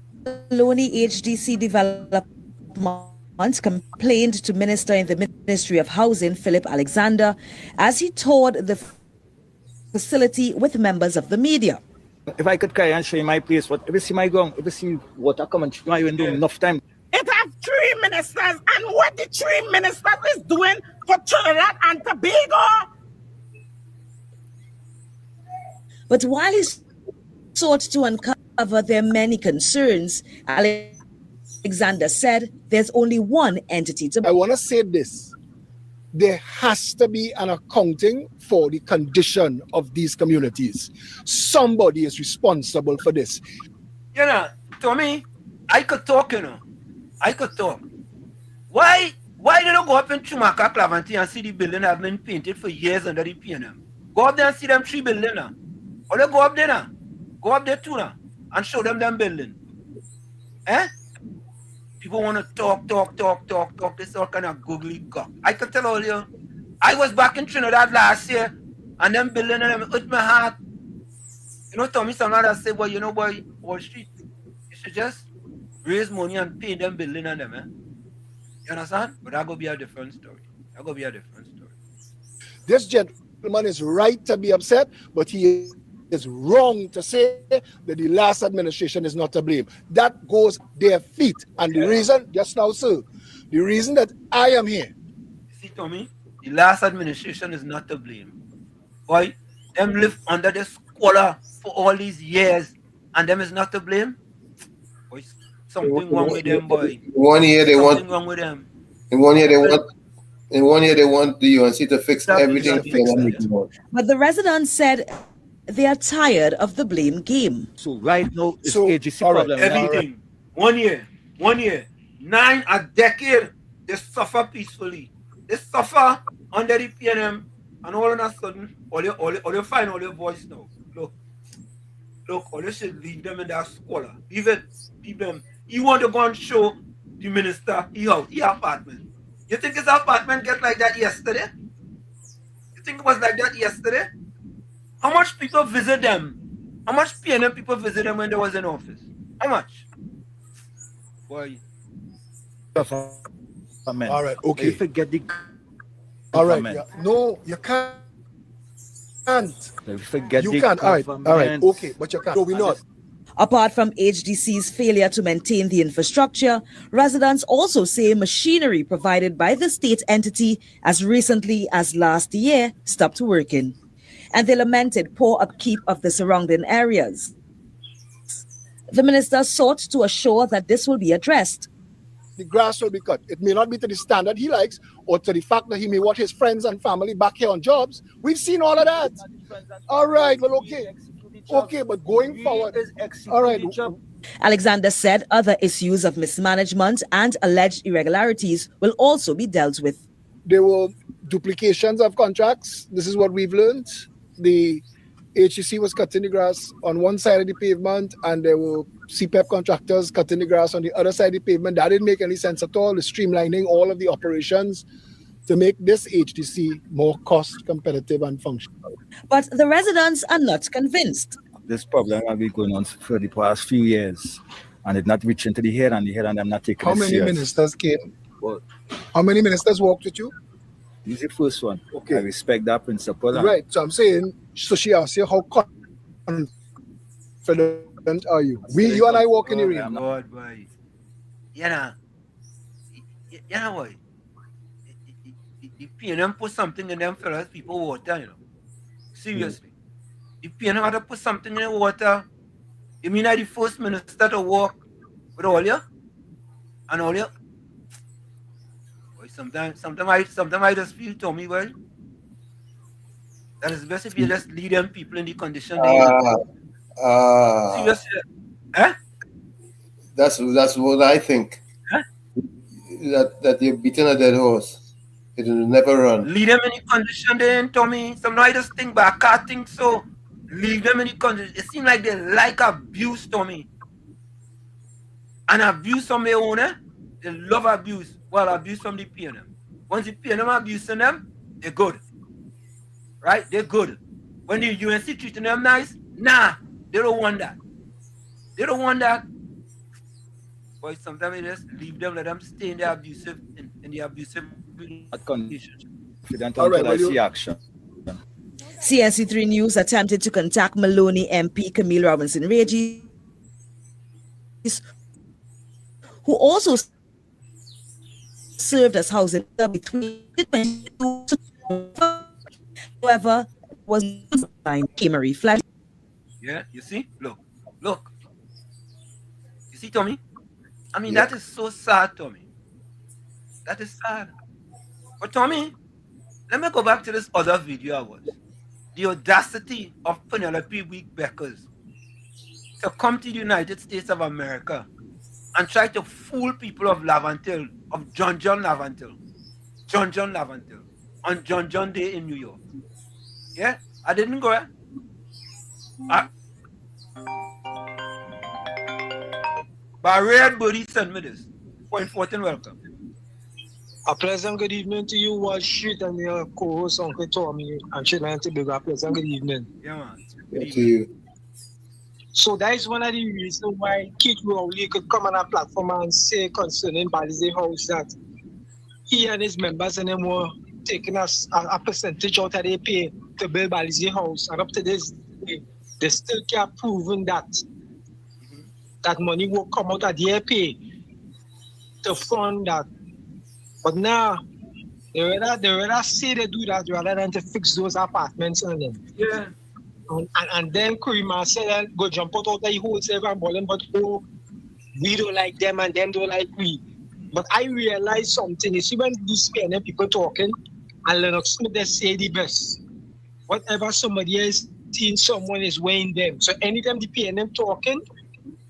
Maloney HDC Development complained to Minister in the Ministry of Housing, Philip Alexander, as he toured the facility with members of the media. If I could carry and show you my place, but if you see my ground, if you see water coming through my window enough time. It have 3 ministers, and what the 3 ministers is doing for Trinidad and Tobago? But while he sought to uncover their many concerns, Alexander said there's only one entity to... I want to say this. There has to be an accounting for the condition of these communities. Somebody is responsible for this. You know, to me, I could talk, you know. I could talk. Why did I go up in Chumaka, Clavanti and see the building have been painted for years under the PNM? Go up there and see them 3 buildings now. Or they go up there now. Go up there too now and show them building. Eh? People want to talk. This all kind of googly cock. I could tell all you. I was back in Trinidad last year and them building and them hurt my heart. You know, Tommy Sangada say, well, you know, boy, Wall Street, you should just raise money and pay them building on them, eh? You understand? But that go be a different story. This gentleman is right to be upset, but he is wrong to say that the last administration is not to blame. That goes their feet. And the reason, just now, sir, the reason that I am here. See, Tommy, the last administration is not to blame. Boy, them live under the squalor for all these years, and them is not to blame. Boy, something wrong with them, boy. One year they want. Something wrong with them. In 1 year they want the UNC to fix everything. But the residents said they are tired of the blame game. So right now, it's AGC problem. Everything. 1 year. 9 a decade, they suffer peacefully. They suffer under the PNM, and all of a sudden, all you find all your voice now. Look, all you should leave them in that squalor. Leave them. You want to go and show the minister his apartment. You think his apartment get like that yesterday? You think it was like that yesterday? How much people visit them? How much PNM people visit them when they was in office? How much? Boy. All right, okay. You forget the all right, yeah. No, you can't. You forget you the can't. All right, okay, but you can't. No, we not. Apart from HDC's failure to maintain the infrastructure, residents also say machinery provided by the state entity as recently as last year stopped working. And they lamented poor upkeep of the surrounding areas. The minister sought to assure that this will be addressed. The grass will be cut. It may not be to the standard he likes or to the fact that he may want his friends and family back here on jobs. We've seen all of that. All right, well, okay. Okay, but going forward, all right. Alexander said other issues of mismanagement and alleged irregularities will also be dealt with. There were duplications of contracts. This is what we've learned. The HEC was cutting the grass on one side of the pavement, and there were CPEP contractors cutting the grass on the other side of the pavement. That didn't make any sense at all. The streamlining all of the operations to make this HDC more cost competitive and functional. But the residents are not convinced. This problem has been going on for the past few years, and it's not reaching to the head, and them not taking it serious. How many ministers came? Well, how many ministers worked with you? This is the first one. Okay. I respect that principle. Right. So I'm saying, so she asked you, how confident are you? You and I walk in the ring. God, boy. You know what? The PNM put something in them fellas, people water, you know. Seriously. The PNM had to put something in the water. You mean I'm the first minister to walk with all you? And all you? Boy, sometimes I just feel, Tommy, well, that is best if you just lead them people in the condition they are. Seriously. Eh? That's what I think. Huh? that you're beating a dead horse. It will never run. Leave them in the condition they in, Tommy. Some I just think, but I can't think so. Leave them in the condition. It seems like they like abuse, Tommy. And abuse from their owner, they love abuse. Well, abuse from the PNM. Once the PNM abusing them, they're good. Right? They're good. When the UNC treating them nice, nah, they don't want that. They don't want that. But sometimes they just leave them, let them stay in the abusive relationship. All right, I see action. CNC3 News attempted to contact Maloney MP Camille Robinson Regis, who also served as housing between 2022. However, was Marie Flash. Yeah, you see? Look. You see, Tommy? I mean, that is so sad, Tommy. That is sad. But Tommy, let me go back to this other video I watched. The audacity of Penelope Week Beckers to come to the United States of America and try to fool people of Lavantil, of John Lavantil, on John Day in New York. Yeah, I didn't go there. But Red Buddy sent me this. Point 14, welcome. A pleasant good evening to you, Wall Street, and your co-host, Uncle Tommy, and Trinidad Tobago. A pleasant good evening. Yeah, man. Good to you. So that is one of the reasons why Keith Rowley could come on our platform and say concerning Balize House that he and his members and them were taking us a percentage out of their pay to build Balize House. And up to this day, they still can't prove that that money will come out of their pay to fund that. But now, they rather say they do that rather than to fix those apartments on them. Yeah. And then Curry Marcel go jump out of the wholesale and balling, but oh, we don't like them and them don't like we. But I realize something. You see, when these PNM people talking, and Lennox Smith, they say the best. Whatever somebody else seeing, someone is weighing them. So anytime the PNM talking,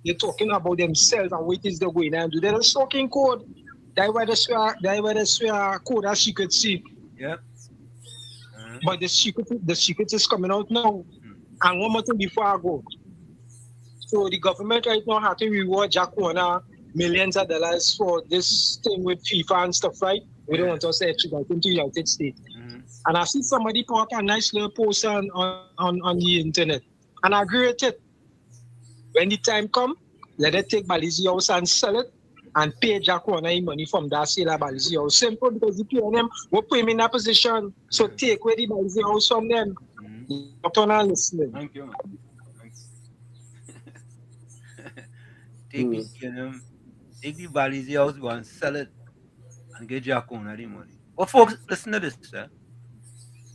they're talking about themselves and what is they going and do. They're not talking code. That's why they swear code as she could see. Yeah. But the secret is coming out now. And one more thing before I go. So the government right now have to reward Jack Warner millions of dollars for this thing with FIFA and stuff, right? We don't want to say extradite into the United States. And I see somebody put up a nice little post on the internet. And I agree with it. When the time comes, let it take Balize House and sell it and pay Jack Warner money from that sale of Balize House. Simple, because the PNM will put him in that position. So take away the Balize House from them. Not on listening. Thank you, man. Take the PNM, take the Balize House, go and sell it and get Jack Warner the money. But folks, listen to this, sir.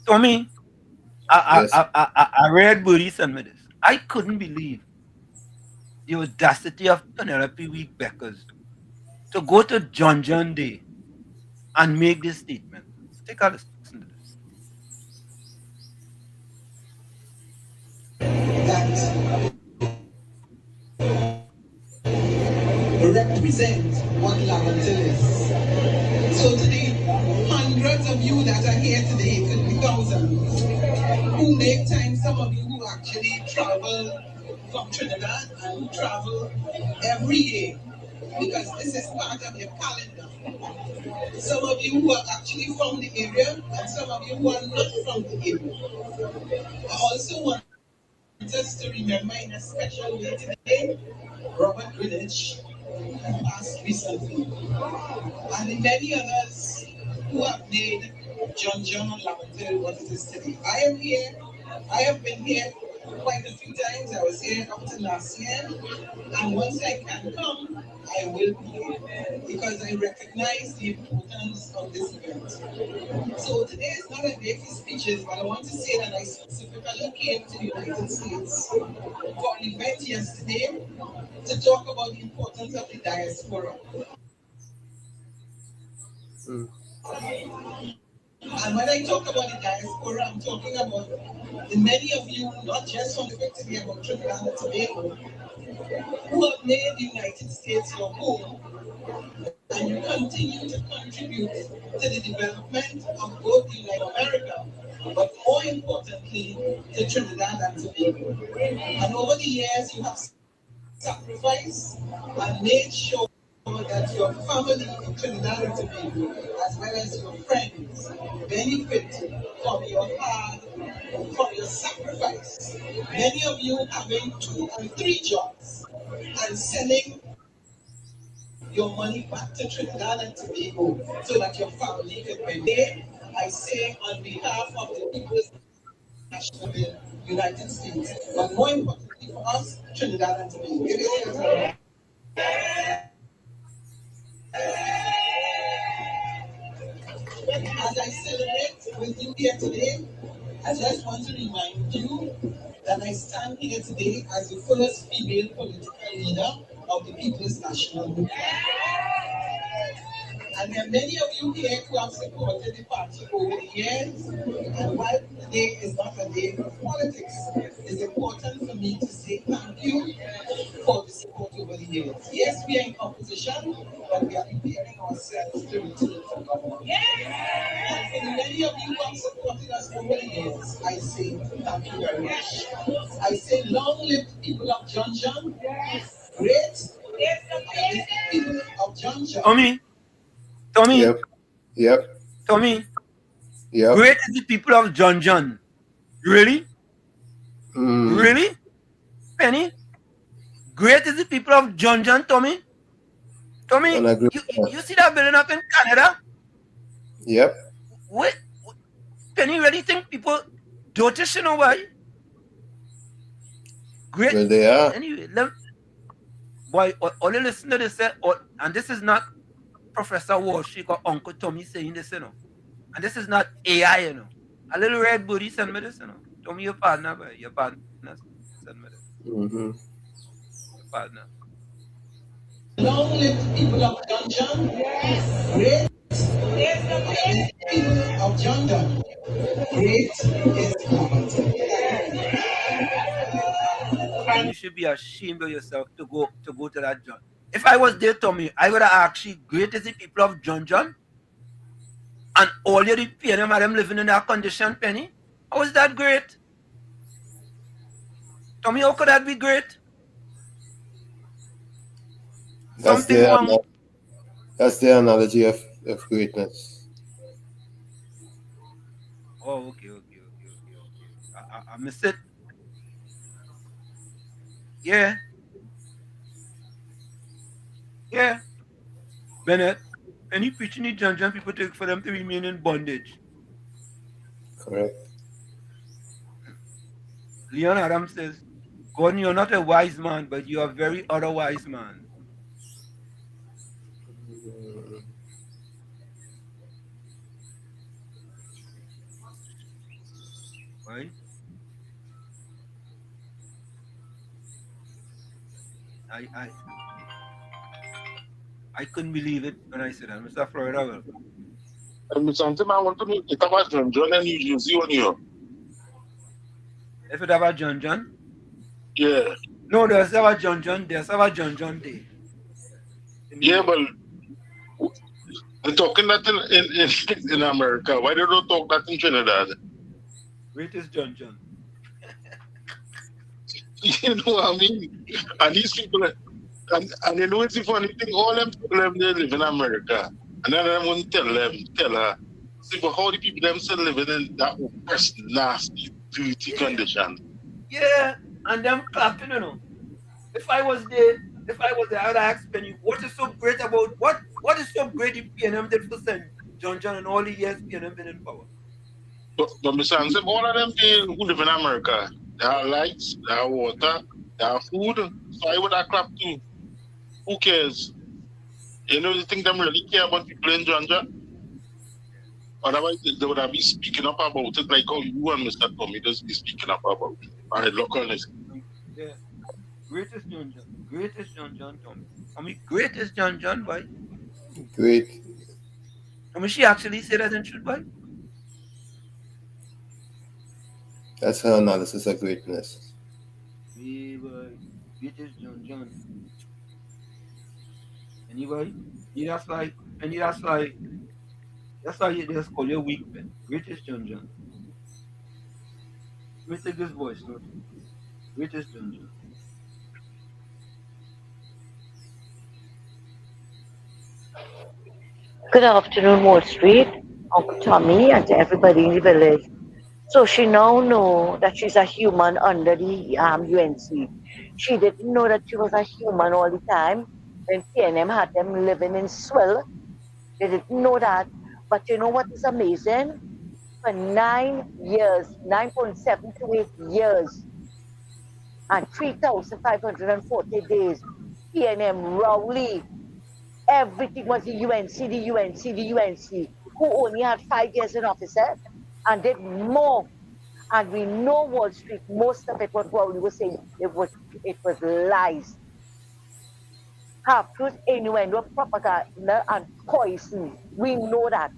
Tommy, I read Buddy sent me this. I couldn't believe the audacity of Penelope Week Beckers to go to John Day and make this statement. Take a listen to this. That represent what Lavantil is. So today, hundreds of you that are here today, could be thousands, who make time, some of you who actually travel from Trinidad and who travel every year, because this is part of your calendar. Some of you who are actually from the area, and some of you who are not from the area. I also want us to remember in a special way today, Robert Greenwich, who passed recently, and the many others who have made John and Lavantil what it is today. I am here. I have been here quite a few times. I was here up to last year, and once I can come, I will be here because I recognize the importance of this event. So today is not a day for speeches, but I want to say that I specifically came to the United States for an event yesterday to talk about the importance of the diaspora. And when I talk about the diaspora, I'm talking about the many of you, not just from the today, about Trinidad and Tobago, who have made the United States your home and you continue to contribute to the development of both the United America, but more importantly, to Trinidad and Tobago. And over the years, you have sacrificed and made sure that your family in Trinidad and Tobago, as well as your friends, benefit from your hard, from your sacrifice. Many of you having 2 and 3 jobs and sending your money back to Trinidad and Tobago so that your family can benefit. I say on behalf of the people's national United States, but more importantly for us, Trinidad and Tobago. As I celebrate with you here today, I just want to remind you that I stand here today as the first female political leader of the People's National Movement. And there are many of you here who have supported the party over the years. And while today is not a day for politics, it's important for me to say thank you for the support over the years. Yes, we are in opposition, but we are preparing ourselves to return to government. And for the many of you who have supported us over the years, I say thank you very much. I say long live the people of John John. Great. The people of John John. Tommy, Yep. Tommy, Yep. great is the people of John John. Really? Really? Penny? Great is the people of John John, Tommy? Tommy, you see that building up in Canada? Yep. Wait, Penny, really think people notice, you know why? Great. Well, they are. Anyway, boy, all you listen to this, and this is not Professor Walsh or Uncle Tommy saying this, you know. And this is not AI, you know. A little red booty send me this, you know. Tommy, your partner, boy. Your partner send me this. Your partner. Long live the people of John John. Great. The people of John John. Great is God. And you should be ashamed of yourself to go to that John. If I was there, Tommy, I would have actually great is the people of John John. And all you pay them are them living in that condition, Penny. How is that great? Tommy, how could that be great? That's their analogy of greatness. Oh, okay. I miss it. Yeah. Bennett, any preaching in John John people take for them to remain in bondage. Correct. Leon Adams says, Gordon, you're not a wise man, but you are a very otherwise man. Right? I couldn't believe it when I said that. Mr. Florida, welcome. Something I want to know, it about John John and New Jersey on you. If it about John John? Yeah. No, there's about John John. There's about John John Day. Yeah, but they're talking that in America. Why they don't talk that in Trinidad? Greatest John John. You know what I mean? And these people, and you know it's the funny thing, all them people they live in America. And then I won't tell her, see, but how the people themselves living in that oppressed, nasty, dirty condition. Yeah, and them clapping, you know. If I was there, I would ask Penny, what is so great about what is so great in PNM did for St. John John and all the years PNM been in power? But Mr. Ansem, all of them people who live in America, they have lights, they have water, they have food. So I would have clap too. Who cares? You know, you think them really care about people in John John? Otherwise, they would have been speaking up about it like how you and Mr. Tommy just be speaking up about it. All right, look on this. Yeah. Greatest John John, Tommy. I mean, greatest John John, boy. Great. I mean, she actually said that in truth, boy. That's her analysis of greatness. Yeah, boy. Greatest John John. Anyway, that's like, that's why you just call you weak man. Greatest John John. Let me take this voice note. Greatest John John. Good afternoon, Wall Street, Uncle Tommy, and to everybody in the village. So she now know that she's a human under the UNC. She didn't know that she was a human all the time when PNM had them living in Swill. They didn't know that. But you know what is amazing? For 9 years, 9.728 years, and 3,540 days, PNM Rowley, everything was the UNC, who only had 5 years in office and did more. And we know Wall Street, most of it, what Rowley was saying, it was lies. Half-truth, innuendo, propaganda, and poison. We know that.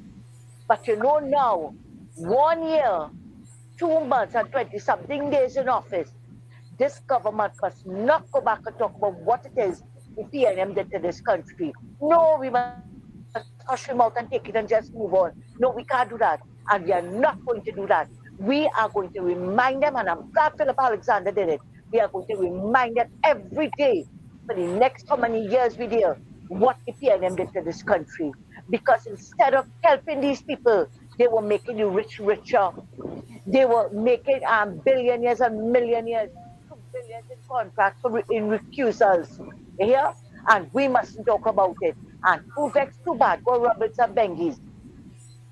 But you know now, 1 year, 2 months, and 20-something days in office, this government must not go back and talk about what it is the PNM did to this country. No, we must hush them out and take it and just move on. No, we can't do that. And we are not going to do that. We are going to remind them, and I'm glad Philip Alexander did it. We are going to remind them every day for the next how many years we deal what the PNM did to this country. Because instead of helping these people, they were making the rich richer. They were making billionaires and millionaires, billions in contracts in recusals. You hear? And we mustn't talk about it. And too vexed, too bad, go Roberts and Bengies.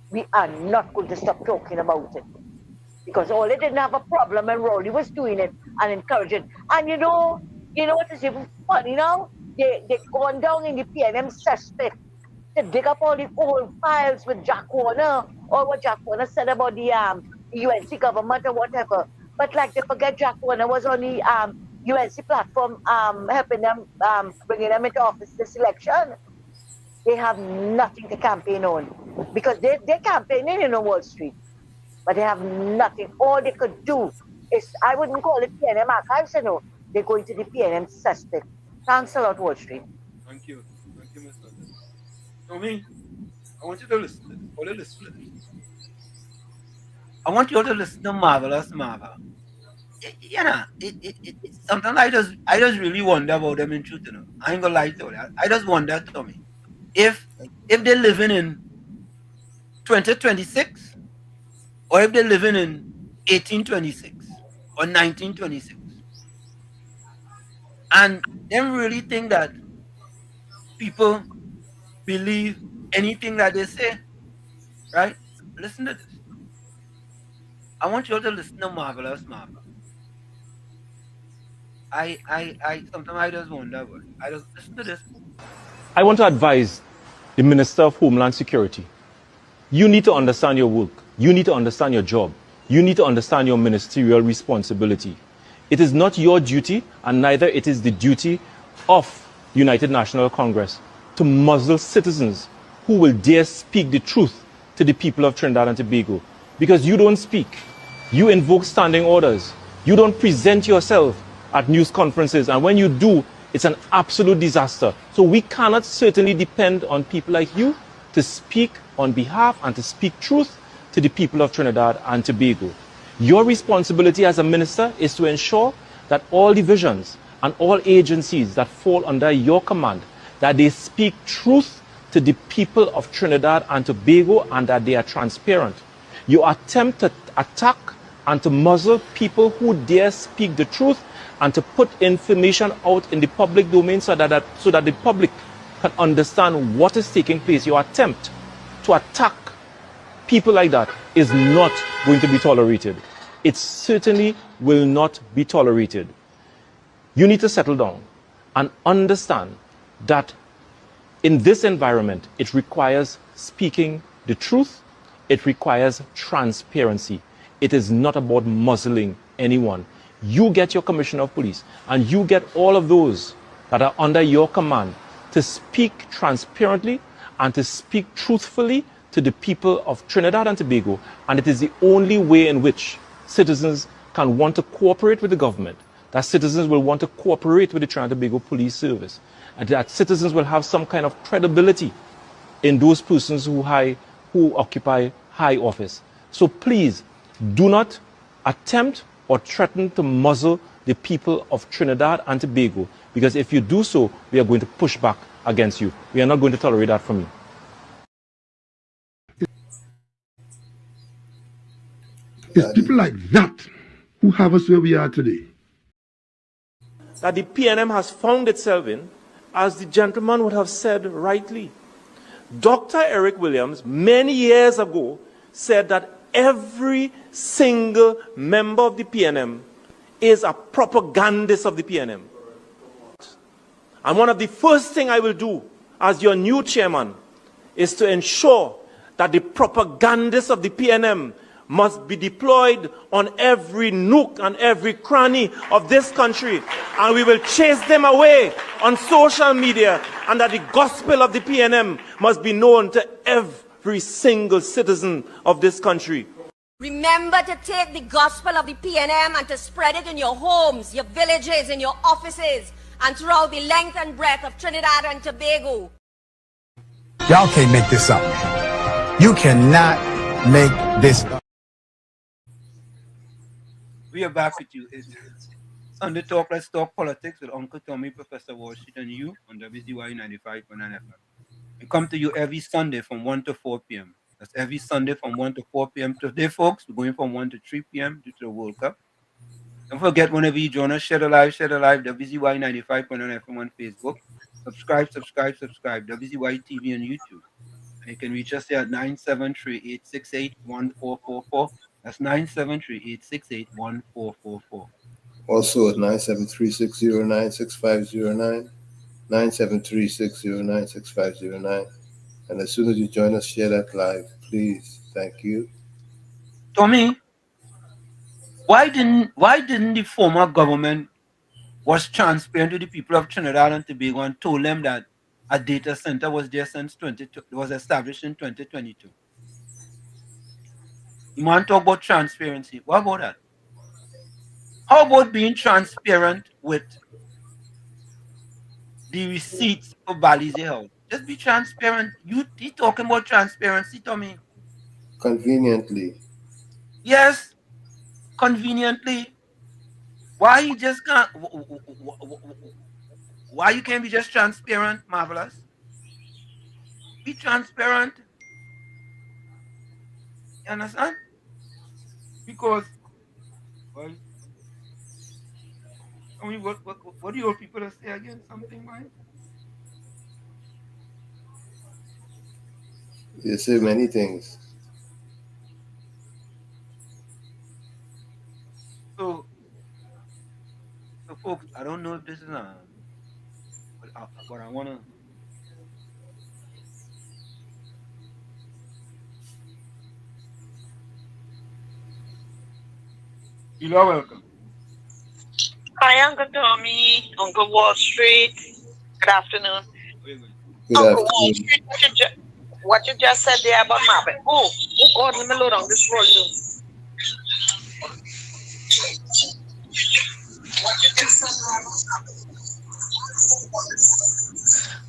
We are not going to stop talking about it. Because all they didn't have a problem and Rowley was doing it and encouraging. And you know what is even funny now? They gone down in the PNM cesspit to dig up all the old files with Jack Warner or what Jack Warner said about the UNC government or whatever. But like they forget Jack Warner was on the UNC platform helping them, bringing them into office this election. They have nothing to campaign on because they're campaigning in Wall Street, but they have nothing. All they could do is, I wouldn't call it PNM archives, they're going to the PNM cesspit. Thanks a lot, Wall Street. Thank you, Mr. Tommy, I want you to listen to this. All you listen to this. I want you all to listen to Marvelous Marvel. Sometimes I just really wonder about them in truth, I ain't gonna lie to you. I just wonder, Tommy, if they're living in 2026 or if they're living in 1826 or 1926. And them really think that people believe anything that they say, right? Listen to this. I want you all to listen to Marvelous Marvel. Sometimes I just wonder, but I just listen to this. I want to advise the Minister of Homeland Security. You need to understand your work. You need to understand your job. You need to understand your ministerial responsibility. It is not your duty, and neither it is the duty of the United National Congress to muzzle citizens who will dare speak the truth to the people of Trinidad and Tobago. Because you don't speak. You invoke standing orders. You don't present yourself at news conferences, and when you do, it's an absolute disaster. So we cannot certainly depend on people like you to speak on behalf and to speak truth to the people of Trinidad and Tobago. Your responsibility as a minister is to ensure that all divisions and all agencies that fall under your command, that they speak truth to the people of Trinidad and Tobago and that they are transparent. You attempt to attack and to muzzle people who dare speak the truth and to put information out in the public domain so that the public can understand what is taking place. Your attempt to attack people like that is not going to be tolerated. It certainly will not be tolerated. You need to settle down and understand that in this environment, it requires speaking the truth. It requires transparency. It is not about muzzling anyone. You get your commissioner of police and you get all of those that are under your command to speak transparently and to speak truthfully to the people of Trinidad and Tobago. And it is the only way in which citizens can want to cooperate with the government, that citizens will want to cooperate with the Trinidad and Tobago Police Service. that citizens will have some kind of credibility in those persons who occupy high office. So please do not attempt or threaten to muzzle the people of Trinidad and Tobago, because if you do so, we are going to push back against you. We are not going to tolerate that from you. It's people like that who have us where we are today. That the PNM has found itself in, as the gentleman would have said rightly. Dr. Eric Williams, many years ago, said that every single member of the PNM is a propagandist of the PNM. And one of the first things I will do as your new chairman is to ensure that the propagandists of the PNM must be deployed on every nook and every cranny of this country, and we will chase them away on social media, and that the gospel of the PNM must be known to every single citizen of this country. Remember to take the gospel of the PNM and to spread it in your homes, your villages, in your offices, and throughout the length and breadth of Trinidad and Tobago. Y'all can't make this up. You cannot make this up. We are back with you. It's Sunday Talk. Let's talk politics with Uncle Tommy, Professor Washington, and you on WZYE 95.9 FM. We come to you every Sunday from 1 to 4 p.m. That's every Sunday from 1 to 4 p.m. Today, folks, we're going from 1 to 3 p.m. due to the World Cup. Don't forget, whenever you join us, share the live, WZYE 95.9 FM on Facebook. Subscribe, WZYE TV on YouTube. And you can reach us here at 973-868-1444. That's 973-868-1444. Also at 973-609-6509, 973-609-6509. And as soon as you join us, share that live, please. Thank you. Tommy, why didn't the former government was transparent to the people of Trinidad and Tobago and told them that a data center was there since was established in 2022? You want to talk about transparency? What about that? How about being transparent with the receipts for Balize House? Just be transparent. You talking about transparency, Tommy? Conveniently. Yes, conveniently. Why you just can't? Why you can't be just transparent, Marvelous? Be transparent. You understand? Because, well, I mean, what do your people say again? Something, right? You say many things. So folks, I don't know if this is but I wanna. You are welcome. Hi, Uncle Tommy, Uncle Wall Street. Good afternoon. Good Uncle Wall afternoon. Street, what you just said there about Marvin. Oh God, let me load on this volume.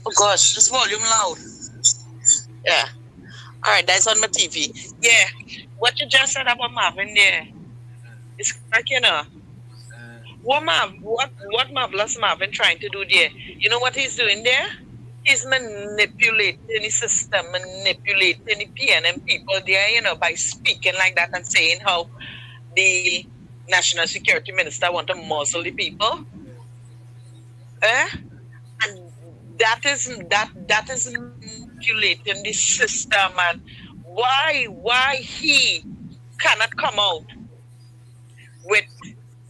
Oh gosh, this volume loud. Yeah. All right, that's on my TV. Yeah. What you just said about Marvin there is correct, you know. What Marvelous Marvin trying to do there? You know what he's doing there? He's manipulating the system, manipulating the PNM people there, you know, by speaking like that and saying how the National Security Minister want to muzzle the people. And that is manipulating the system. And why he cannot come out with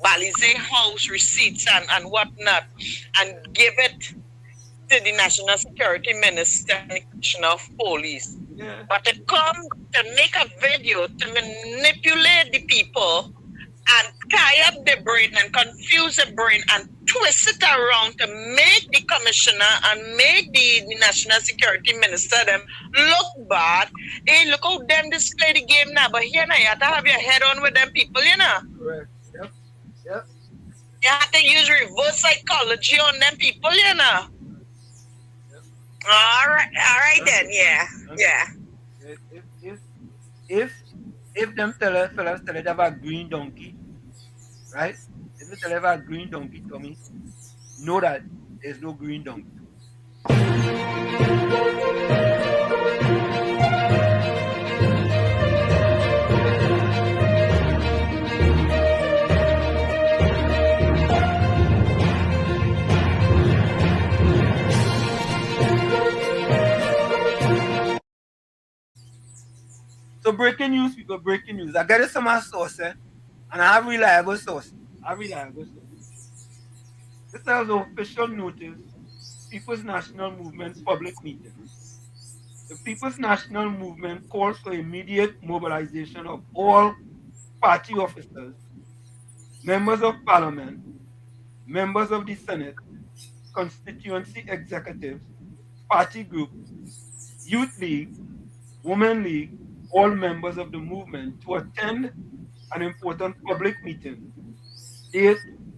Balize House receipts and whatnot and give it to the National Security Minister and the Commissioner of Police. Yeah. But to come to make a video to manipulate the people and tie up the brain and confuse the brain and twist it around to make the commissioner and make the National Security Minister them look bad. Hey, look how them display the game now, but here now you have to have your head on with them people, you know. Correct. Yep. You have to use reverse psychology on them people, you know. All right then, yeah. If them fellas tell it about green donkey, right? If they tell it about green donkey, Tommy, know that there's no green donkey. So breaking news, people, breaking news. I got it from my source, and I have reliable sources. This is the official notice, People's National Movement public meeting. The People's National Movement calls for immediate mobilization of all party officers, members of parliament, members of the Senate, constituency executives, party groups, youth league, women league, all members of the movement to attend an important public meeting. Date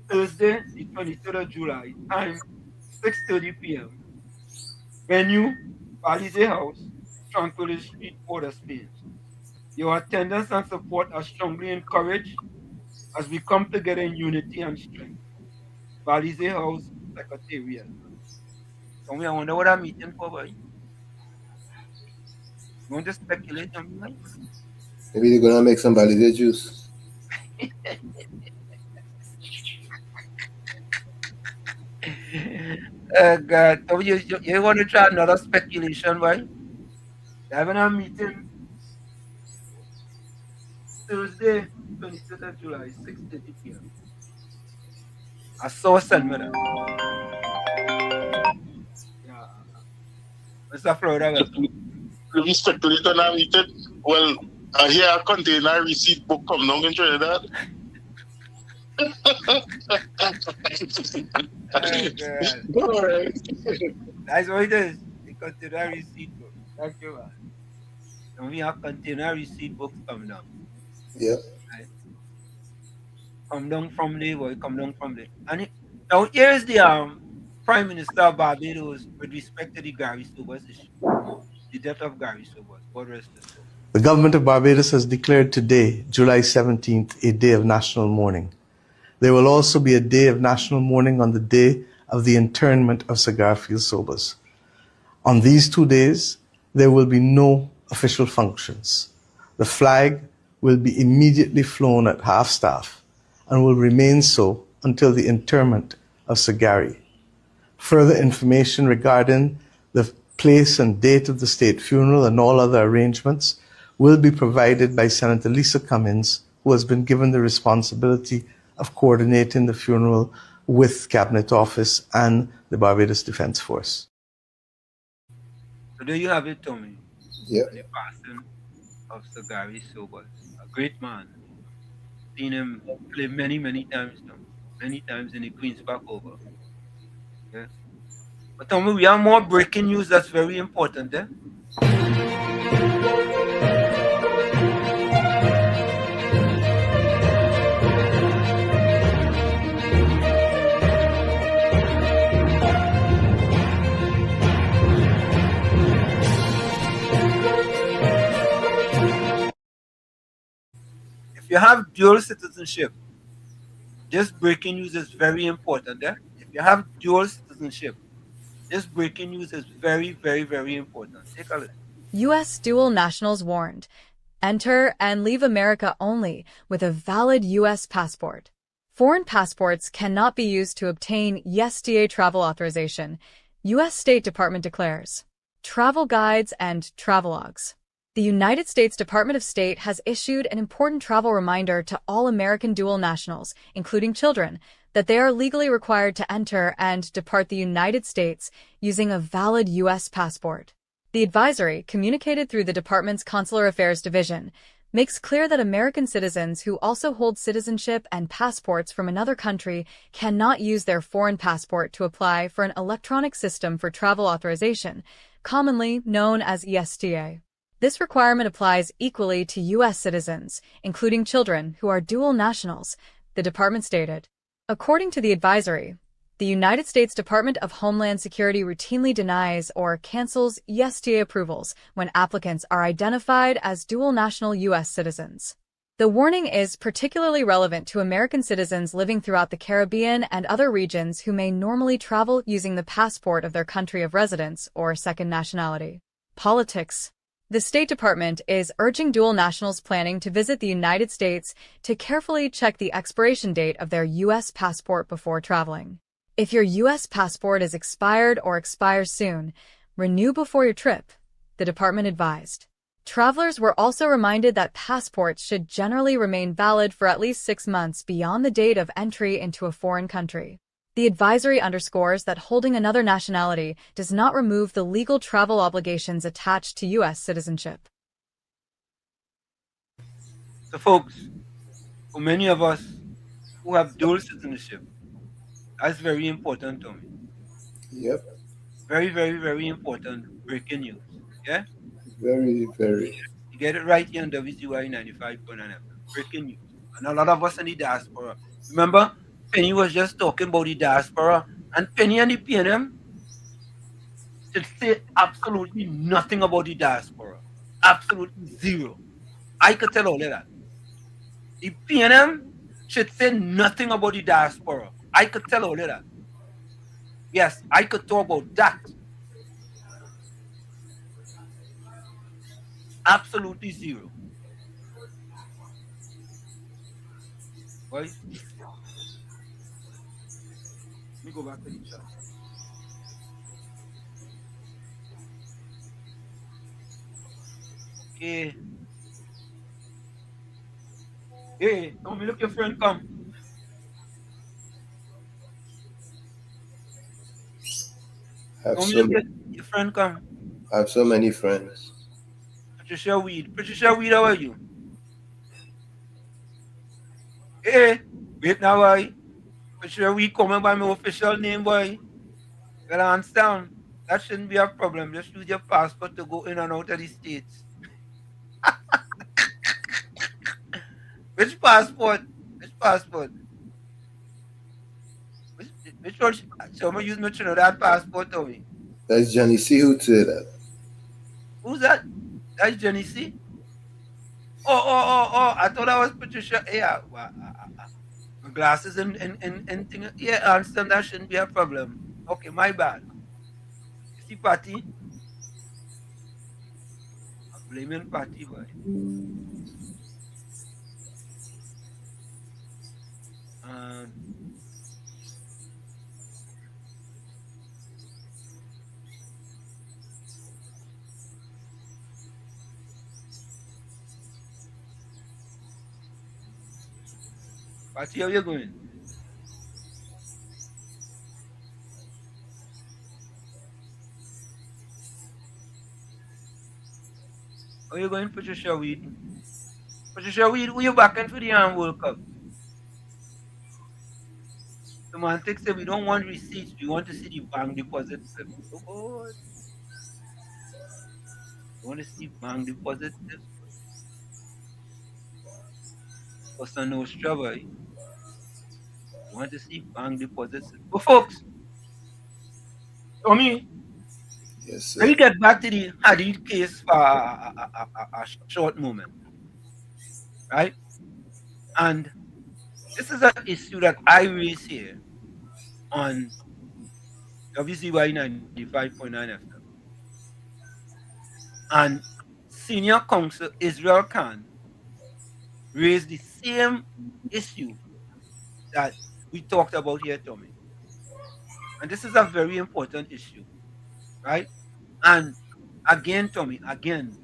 Thursday, the 23rd of July, time 6:30 p.m. Venue, Balize House, Tranquility Street, Port-au-Prince. Your attendance and support are strongly encouraged as we come together in unity and strength. Balize House, Secretariat. So I wonder what I'm meeting for, boy. You want to speculate on me? Maybe they're gonna make some Balize juice. God, so you want to try another speculation, right? They're having a meeting Thursday, 23rd of July, 6:30 p.m. I saw Selma. Yeah. Mr. Florida, welcome. We speculate on our meeting. Well, I hear a container receipt book come down in Trinidad. All right. That's what it is. The container receipt book. Thank you, man. And we have container receipt books coming down. Yeah. Right. Come down from there, boy. Come down from there. And now here's the Prime Minister of Barbados with respect to the Gary Sobers issue. The death of Gary Sobers. God rest his soul. The government of Barbados has declared today, July 17th, a day of national mourning. There will also be a day of national mourning on the day of the internment of Sir Garfield Sobers. On these 2 days, there will be no official functions. The flag will be immediately flown at half-staff and will remain so until the interment of Sir Gary. Further information regarding the place and date of the state funeral and all other arrangements will be provided by Senator Lisa Cummins, who has been given the responsibility of coordinating the funeral with Cabinet Office and the Barbados Defence Force. So there you have it, Tommy. Yeah. The passing of Sir Gary Sobers, a great man. Seen him play many, many times now. Many times in the Queen's Park over. Yeah. But Tommy, we have more breaking news that's very important, eh? If you have dual citizenship, this breaking news is very important. Eh? If you have dual citizenship, this breaking news is very, very, very important. Take a look. U.S. dual nationals warned. Enter and leave America only with a valid U.S. passport. Foreign passports cannot be used to obtain USDA travel authorization, U.S. State Department declares. Travel guides and travelogues. The United States Department of State has issued an important travel reminder to all American dual nationals, including children, that they are legally required to enter and depart the United States using a valid U.S. passport. The advisory, communicated through the department's Consular Affairs Division, makes clear that American citizens who also hold citizenship and passports from another country cannot use their foreign passport to apply for an electronic system for travel authorization, commonly known as USDA. This requirement applies equally to U.S. citizens, including children who are dual nationals, the department stated. According to the advisory, The United States Department of Homeland Security routinely denies or cancels USDA approvals when applicants are identified as dual national U.S. citizens. The warning is particularly relevant to American citizens living throughout the Caribbean and other regions who may normally travel using the passport of their country of residence or second nationality. Politics. The State Department is urging dual nationals planning to visit the United States to carefully check the expiration date of their U.S. passport before traveling. If your U.S. passport is expired or expires soon, renew before your trip, the department advised. Travelers were also reminded that passports should generally remain valid for at least 6 months beyond the date of entry into a foreign country. The advisory underscores that holding another nationality does not remove the legal travel obligations attached to U.S. citizenship. So, folks, for many of us who have dual citizenship, that's very important to me. Yep. Very, very, very important breaking news. Yeah? Very, very. You get it right here on WZYE 95.9 FM. Breaking news. And a lot of us in the diaspora. Remember, Penny was just talking about the diaspora, and Penny and the PNM should say absolutely nothing about the diaspora. Absolutely zero. I could tell all of that. The PNM should say nothing about the diaspora. I could tell all of that. Yes, I could talk about that. Absolutely zero. Right? Let me go back to the chat. Okay. Hey, don't me look your friend come. Don't me look your friend come. I have so many friends. Patricia Weed. Patricia Weed, how are you? Hey, wait now, boy. Patricia Weed coming by my official name, boy. Well, I understand. That shouldn't be a problem. Just use your passport to go in and out of the States. Which passport? Which passport? Which one? Someone use my Trinidad passport to me. That's Johnny C. who said that. Who's that? That's Jenny C. Oh! I thought that was Patricia. Yeah, my glasses and thing. Yeah, I understand that shouldn't be a problem. Okay, my bad. You see, Patty? I'm blaming Patty, boy. Patty, how you going? How you going, Patricia Weed? Patricia Weed, who you backing for the World Cup? Semantics say we don't want receipts, we want to see the bank deposit slip. Oh God. We want to see bank deposit slip. Costa Nostra, boy. We want to see bank deposit slip. But folks, Tommy, yes, sir. let me get back to the Hadid case for a short moment. Right? And this is an issue that I raise here on WZYE 95.9 FM. And Senior Counsel Israel Khan raised the same issue that we talked about here, Tommy. And this is a very important issue, right? And again, Tommy, again,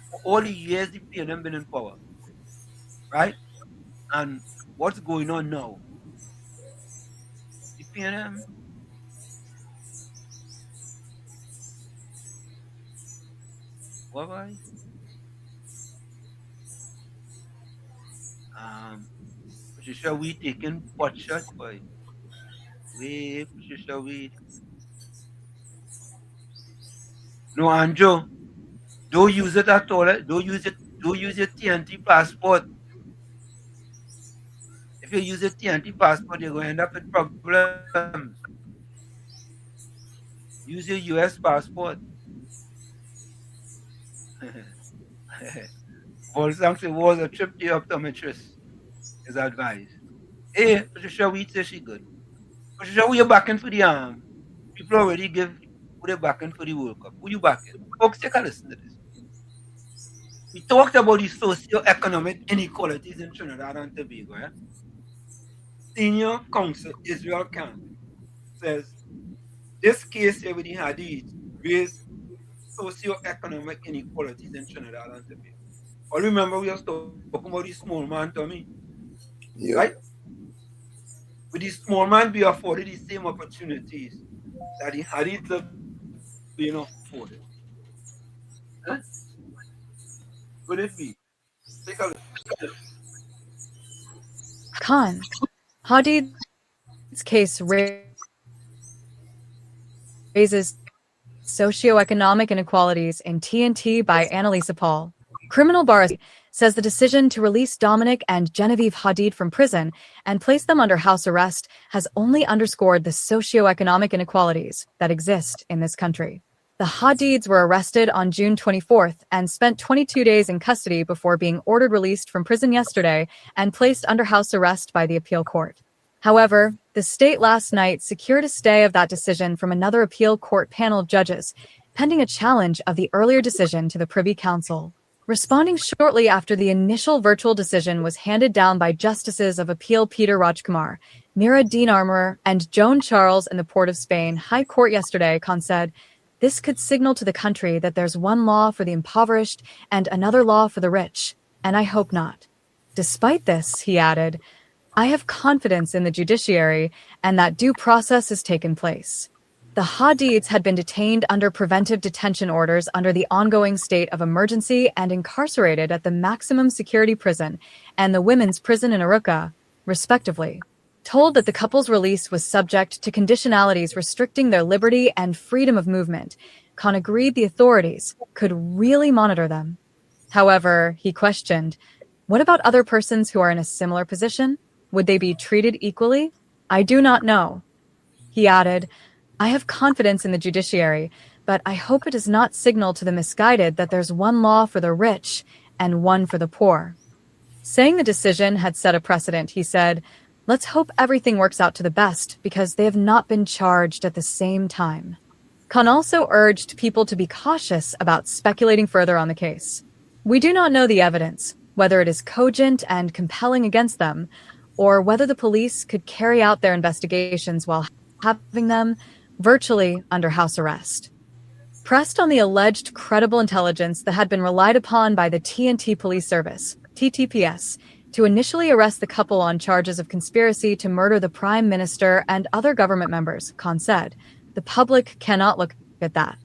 for all the years the PNM been in power, right? And what's going on now? The PNM what was Patricia Weed taking pot shot, boy. Wait, Patricia Weed. No, Andrew, don't use it at all. Don't use it. Don't use your TNT passport. if you use a TNT passport, you're going to end up with problems. Use your US passport. Volsang say was a trip to the optometrist is advised. Hey, Patricia Wheat says she good. Patricia, who you backing for the people already give who they backing for the World Cup. Who you backing? Folks, take a listen to this. We talked about the socio-economic inequalities in Trinidad and Tobago. Senior counsel Israel Khan says this case here with the Hadith raised socio-economic inequalities in Trinidad and Tobago. All remember we was talking about the small man, Tommy, right? Would the small man be afforded the same opportunities that the Hadiths are being afforded? Huh? Would it be? Take a look. Khan, Hadid's case raises socioeconomic inequalities in TNT by Annalisa Paul. Criminal Bar says the decision to release Dominic and Genevieve Hadid from prison and place them under house arrest has only underscored the socioeconomic inequalities that exist in this country. The Hadids were arrested on June 24th and spent 22 days in custody before being ordered released from prison yesterday and placed under house arrest by the appeal court. However, the state last night secured a stay of that decision from another appeal court panel of judges, pending a challenge of the earlier decision to the Privy Council. Responding shortly after the initial virtual decision was handed down by Justices of Appeal Peter Rajkumar, Mira Dean Armour, and Joan Charles in the Port of Spain High Court yesterday, Khan said, this could signal to the country that there's one law for the impoverished and another law for the rich, and I hope not. Despite this, he added, I have confidence in the judiciary and that due process has taken place. The Hadids had been detained under preventive detention orders under the ongoing state of emergency and incarcerated at the maximum security prison and the women's prison in Aruca, respectively. Told that the couple's release was subject to conditionalities restricting their liberty and freedom of movement, Khan agreed the authorities could really monitor them. However, he questioned, what about other persons who are in a similar position? Would they be treated equally? I do not know. He added, I have confidence in the judiciary, but I hope it does not signal to the misguided that there's one law for the rich and one for the poor. Saying the decision had set a precedent, he said, let's hope everything works out to the best because they have not been charged at the same time. Khan also urged people to be cautious about speculating further on the case. We do not know the evidence, whether it is cogent and compelling against them, or whether the police could carry out their investigations while having them virtually under house arrest. Pressed on the alleged credible intelligence that had been relied upon by the TNT Police Service, TTPS, to initially arrest the couple on charges of conspiracy to murder the Prime Minister and other government members, Khan said, the public cannot look at that.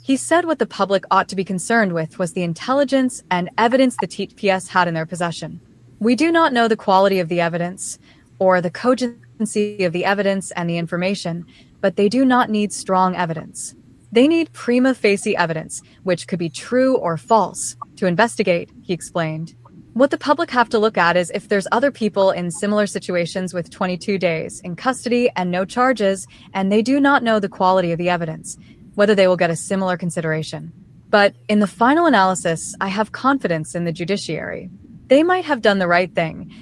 He said what the public ought to be concerned with was the intelligence and evidence the TTPS had in their possession. We do not know the quality of the evidence or the cogency of the evidence and the information, but they do not need strong evidence. They need prima facie evidence, which could be true or false, to investigate, he explained. What the public have to look at is if there's other people in similar situations with 22 days in custody and no charges, and they do not know the quality of the evidence, whether they will get a similar consideration. But in the final analysis, I have confidence in the judiciary. They might have done the right thing,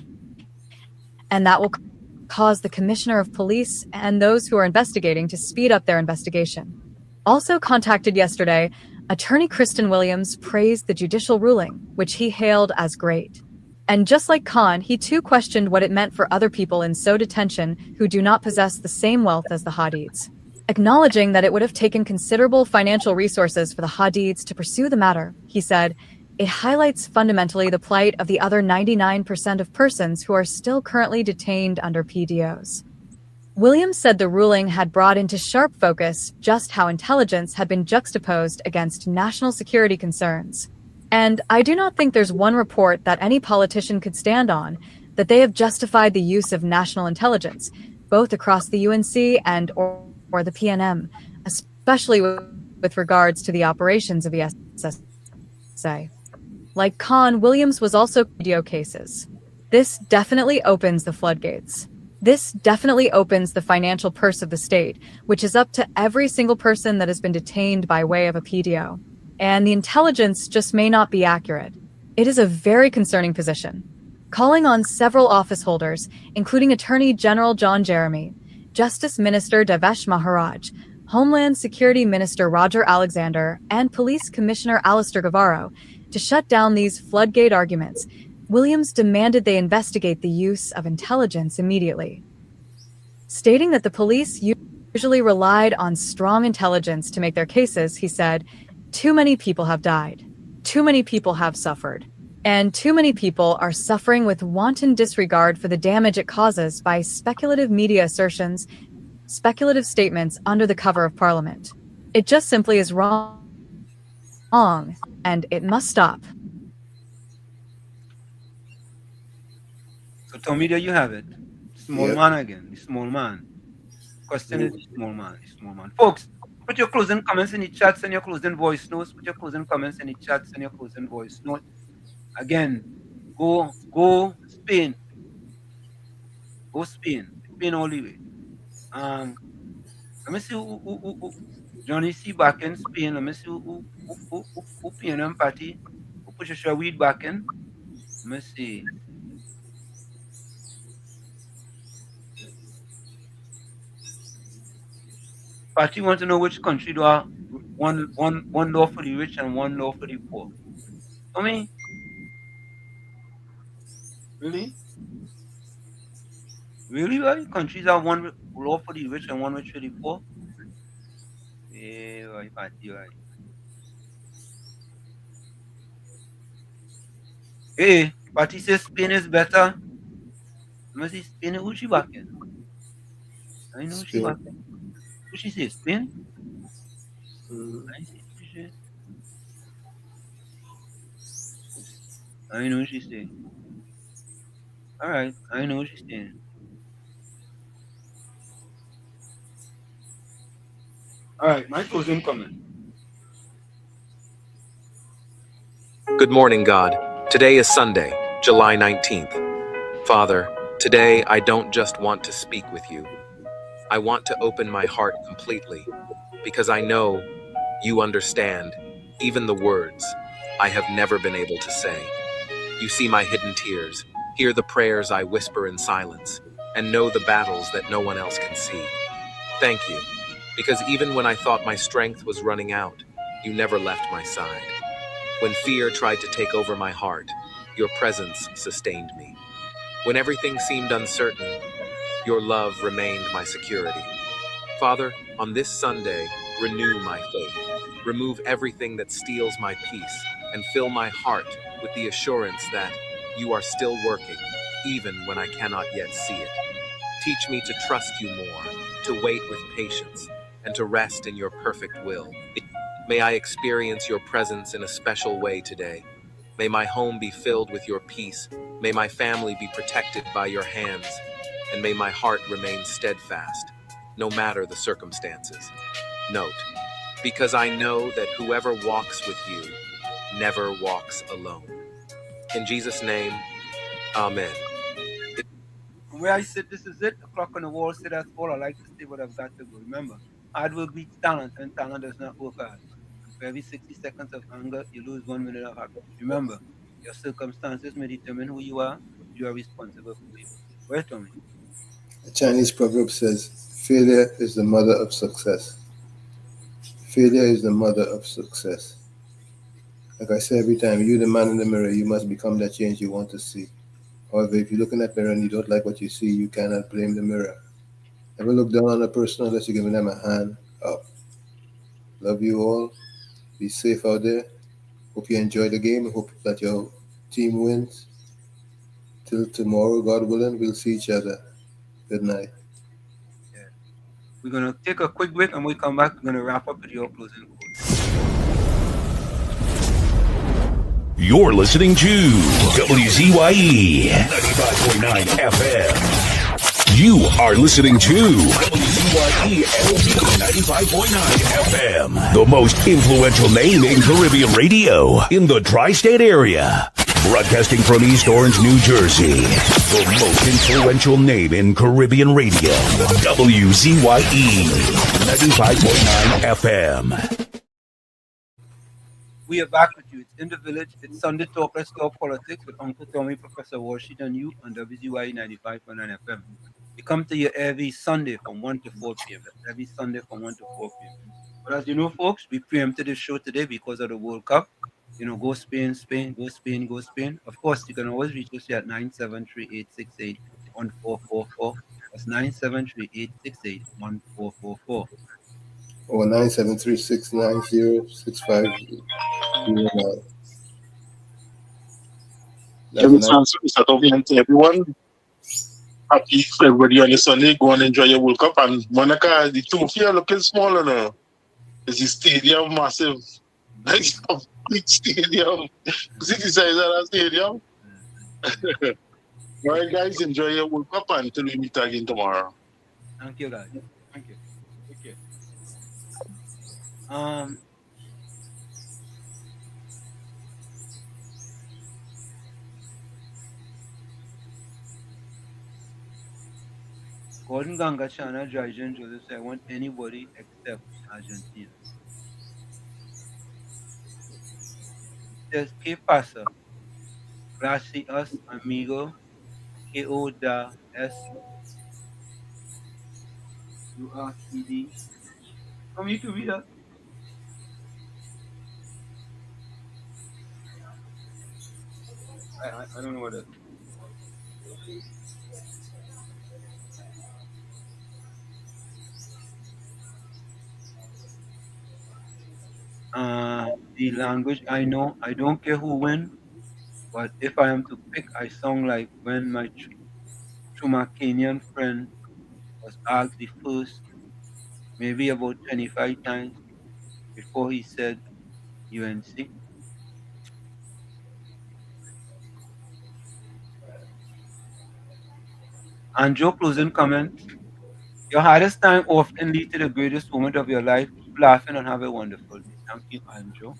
and that will cause the Commissioner of Police and those who are investigating to speed up their investigation. Also contacted yesterday, Attorney Kristen Williams praised the judicial ruling, which he hailed as great. And just like Khan, he too questioned what it meant for other people in so detention who do not possess the same wealth as the Hadids. Acknowledging that it would have taken considerable financial resources for the Hadids to pursue the matter, he said, it highlights fundamentally the plight of the other 99% of persons who are still currently detained under PDOs. Williams said the ruling had brought into sharp focus just how intelligence had been juxtaposed against national security concerns. And I do not think there's one report that any politician could stand on that they have justified the use of national intelligence, both across the UNC and or the PNM, especially with regards to the operations of the SSA. Like Khan, Williams was also video cases. This definitely opens the floodgates. This definitely opens the financial purse of the state, which is up to every single person that has been detained by way of a PDO. And the intelligence just may not be accurate. It is a very concerning position. Calling on several office holders, including Attorney General John Jeremy, Justice Minister Devesh Maharaj, Homeland Security Minister Roger Alexander, and Police Commissioner Alistair Guevara, to shut down these floodgate arguments, Williams demanded they investigate the use of intelligence immediately. Stating that the police usually relied on strong intelligence to make their cases, he said, "Too many people have died. Too many people have suffered. And too many people are suffering with wanton disregard for the damage it causes by speculative media assertions, speculative statements under the cover of Parliament. It just simply is wrong, and it must stop." So Tommy, there you have it. Small man again, the small man. Question is the small man, the small man. Folks, put your closing comments in the chats and your closing voice notes. Put your closing comments in the chats and your closing voice note. Again, go Spain. Go Spain. Spain all the way. Let me see who Johnny C back in Spain. Let me see who PNM party. Who Patricia Weed back in. Let me see. Party want to know which country do are one law for the rich and one law for the poor. I mean, really? Really, right? Countries are one law for the rich and one rich for the poor? Yeah, right, party, right. Hey, party says Spain is better. Let me see, Spain, who she back in? I know who she back in. Who she say, Spain? I see who she. I know what she's saying. Alright, I know what she's saying. Alright, my closing comment. Good morning, God. Today is Sunday, July 19th. Father, today I don't just want to speak with you. I want to open my heart completely, because I know you understand even the words I have never been able to say. You see my hidden tears, hear the prayers I whisper in silence, and know the battles that no one else can see. Thank you, because even when I thought my strength was running out, you never left my side. When fear tried to take over my heart, your presence sustained me. When everything seemed uncertain, your love remained my security. Father, on this Sunday, renew my faith. Remove everything that steals my peace and fill my heart with the assurance that you are still working, even when I cannot yet see it. Teach me to trust you more, to wait with patience, and to rest in your perfect will. May I experience your presence in a special way today. May my home be filled with your peace. May my family be protected by your hands. And may my heart remain steadfast, no matter the circumstances. Note, because I know that whoever walks with you never walks alone. In Jesus' name, Amen. From where I sit, this is it. The clock on the wall said that's all. I like to say what I've got to go. Remember, hard work beats talent, and talent does not work hard. For every 60 seconds of anger, you lose 1 minute of happiness. Remember, your circumstances may determine who you are. You are responsible for you. Where's Tommy? A Chinese proverb says, failure is the mother of success. Failure is the mother of success. Like I say every time, you're the man in the mirror. You must become that change you want to see. However, if you look in that mirror and you don't like what you see, you cannot blame the mirror. Never look down on a person unless you're giving them a hand up. Love you all. Be safe out there. Hope you enjoy the game. Hope that your team wins. Till tomorrow, God willing, we'll see each other. Good night. Yeah. We're going to take a quick break, and when we come back, we're going to wrap up with your closing quotes. You're listening to WZYE 95.9 FM. You are listening to WZYE 95.9 FM, the most influential name in Caribbean radio in the tri-state area. Broadcasting from East Orange, New Jersey. The most influential name in Caribbean radio. WZYE 95.9 FM. We are back with you. It's In the Village. It's Sunday Talk. Let's Talk Politics with Uncle Tommy, Professor Warshid, and you on WZYE 95.9 FM. We come to you every Sunday from 1 to 4 p.m. That's every Sunday from 1 to 4 p.m. But as you know, folks, we preempted this show today because of the World Cup. You know, go Spain, Spain, go Spain, go Spain. Of course, you can always reach us here at 973-868-1444. That's 973-868-1444. Or 973-690-6509. To everyone. Happy everybody on the Sunday. Go and enjoy your World Cup. And Monaco, the two here looking smaller now. Is the stadium massive? Nice big stadium. City size of that stadium. All right, guys, enjoy your World Cup until we meet again tomorrow. Thank you, guys. Thank you. Okay. Gordon Gangachana, Jajan Joseph said, I want anybody except Argentina. Says, ¿Qué pasa? Gracias, amigo. ¿Qué oda es? You are CD. Come, you can read that. I don't know what that is. The language I know, I don't care who win, but if I am to pick, I sound like when my Kenyan friend was asked the first, maybe about 25 times before he said UNC. And Joe, closing comment. Your hardest time often leads to the greatest moment of your life. Keep laughing and have a wonderful day. Thank you, Anjo.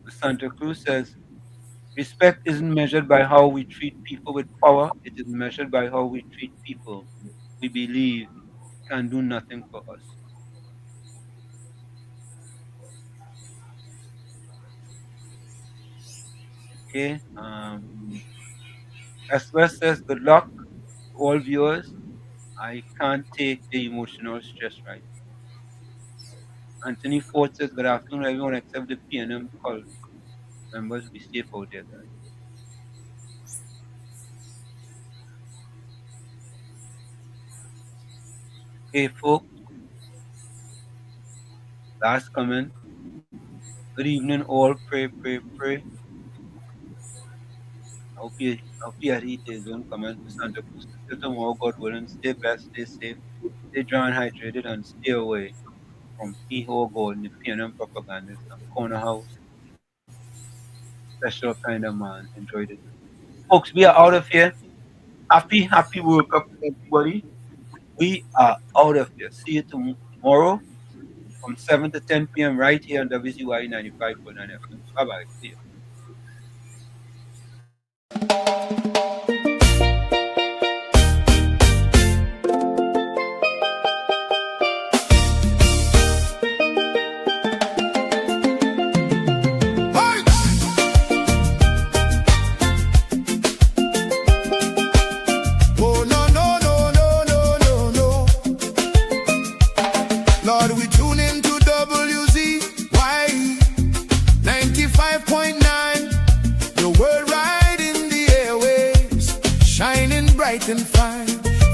Santa Cruz says, respect isn't measured by how we treat people with power. It is measured by how we treat people we believe can do nothing for us. Okay. Esper says, good luck to all viewers. I can't take the emotional stress right. Anthony Ford says, good afternoon, everyone except the PNM call members. Be safe out there, guys. Okay, folks. Last comment. Good evening, all. Pray, pray, pray. I hope you read his own comment to Santa Cruz. Till tomorrow, God willing. Stay blessed, stay safe, stay dry and hydrated, and stay away from P-Ho Gold and the PNM propagandists and corner house. Special kind of man. Enjoyed it. Folks, we are out of here. Happy World Cup, everybody. We are out of here. See you tomorrow from 7 to 10 p.m. right here on WZYE 95.9 FM. Bye-bye. See you. And fine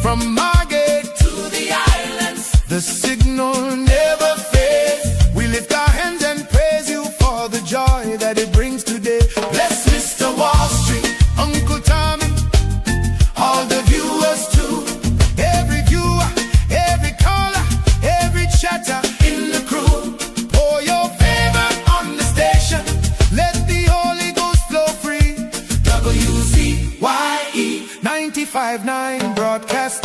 from Margate to the islands, the signal never fades. We lift our hands and praise you for the joy that it brings today. Bless Mr. Wall Street, Uncle Tommy, all the viewers too. Every viewer, every caller, every chatter in the crew. Pour your favor on the station, let the Holy Ghost flow free. WZYE 95.9 broadcast.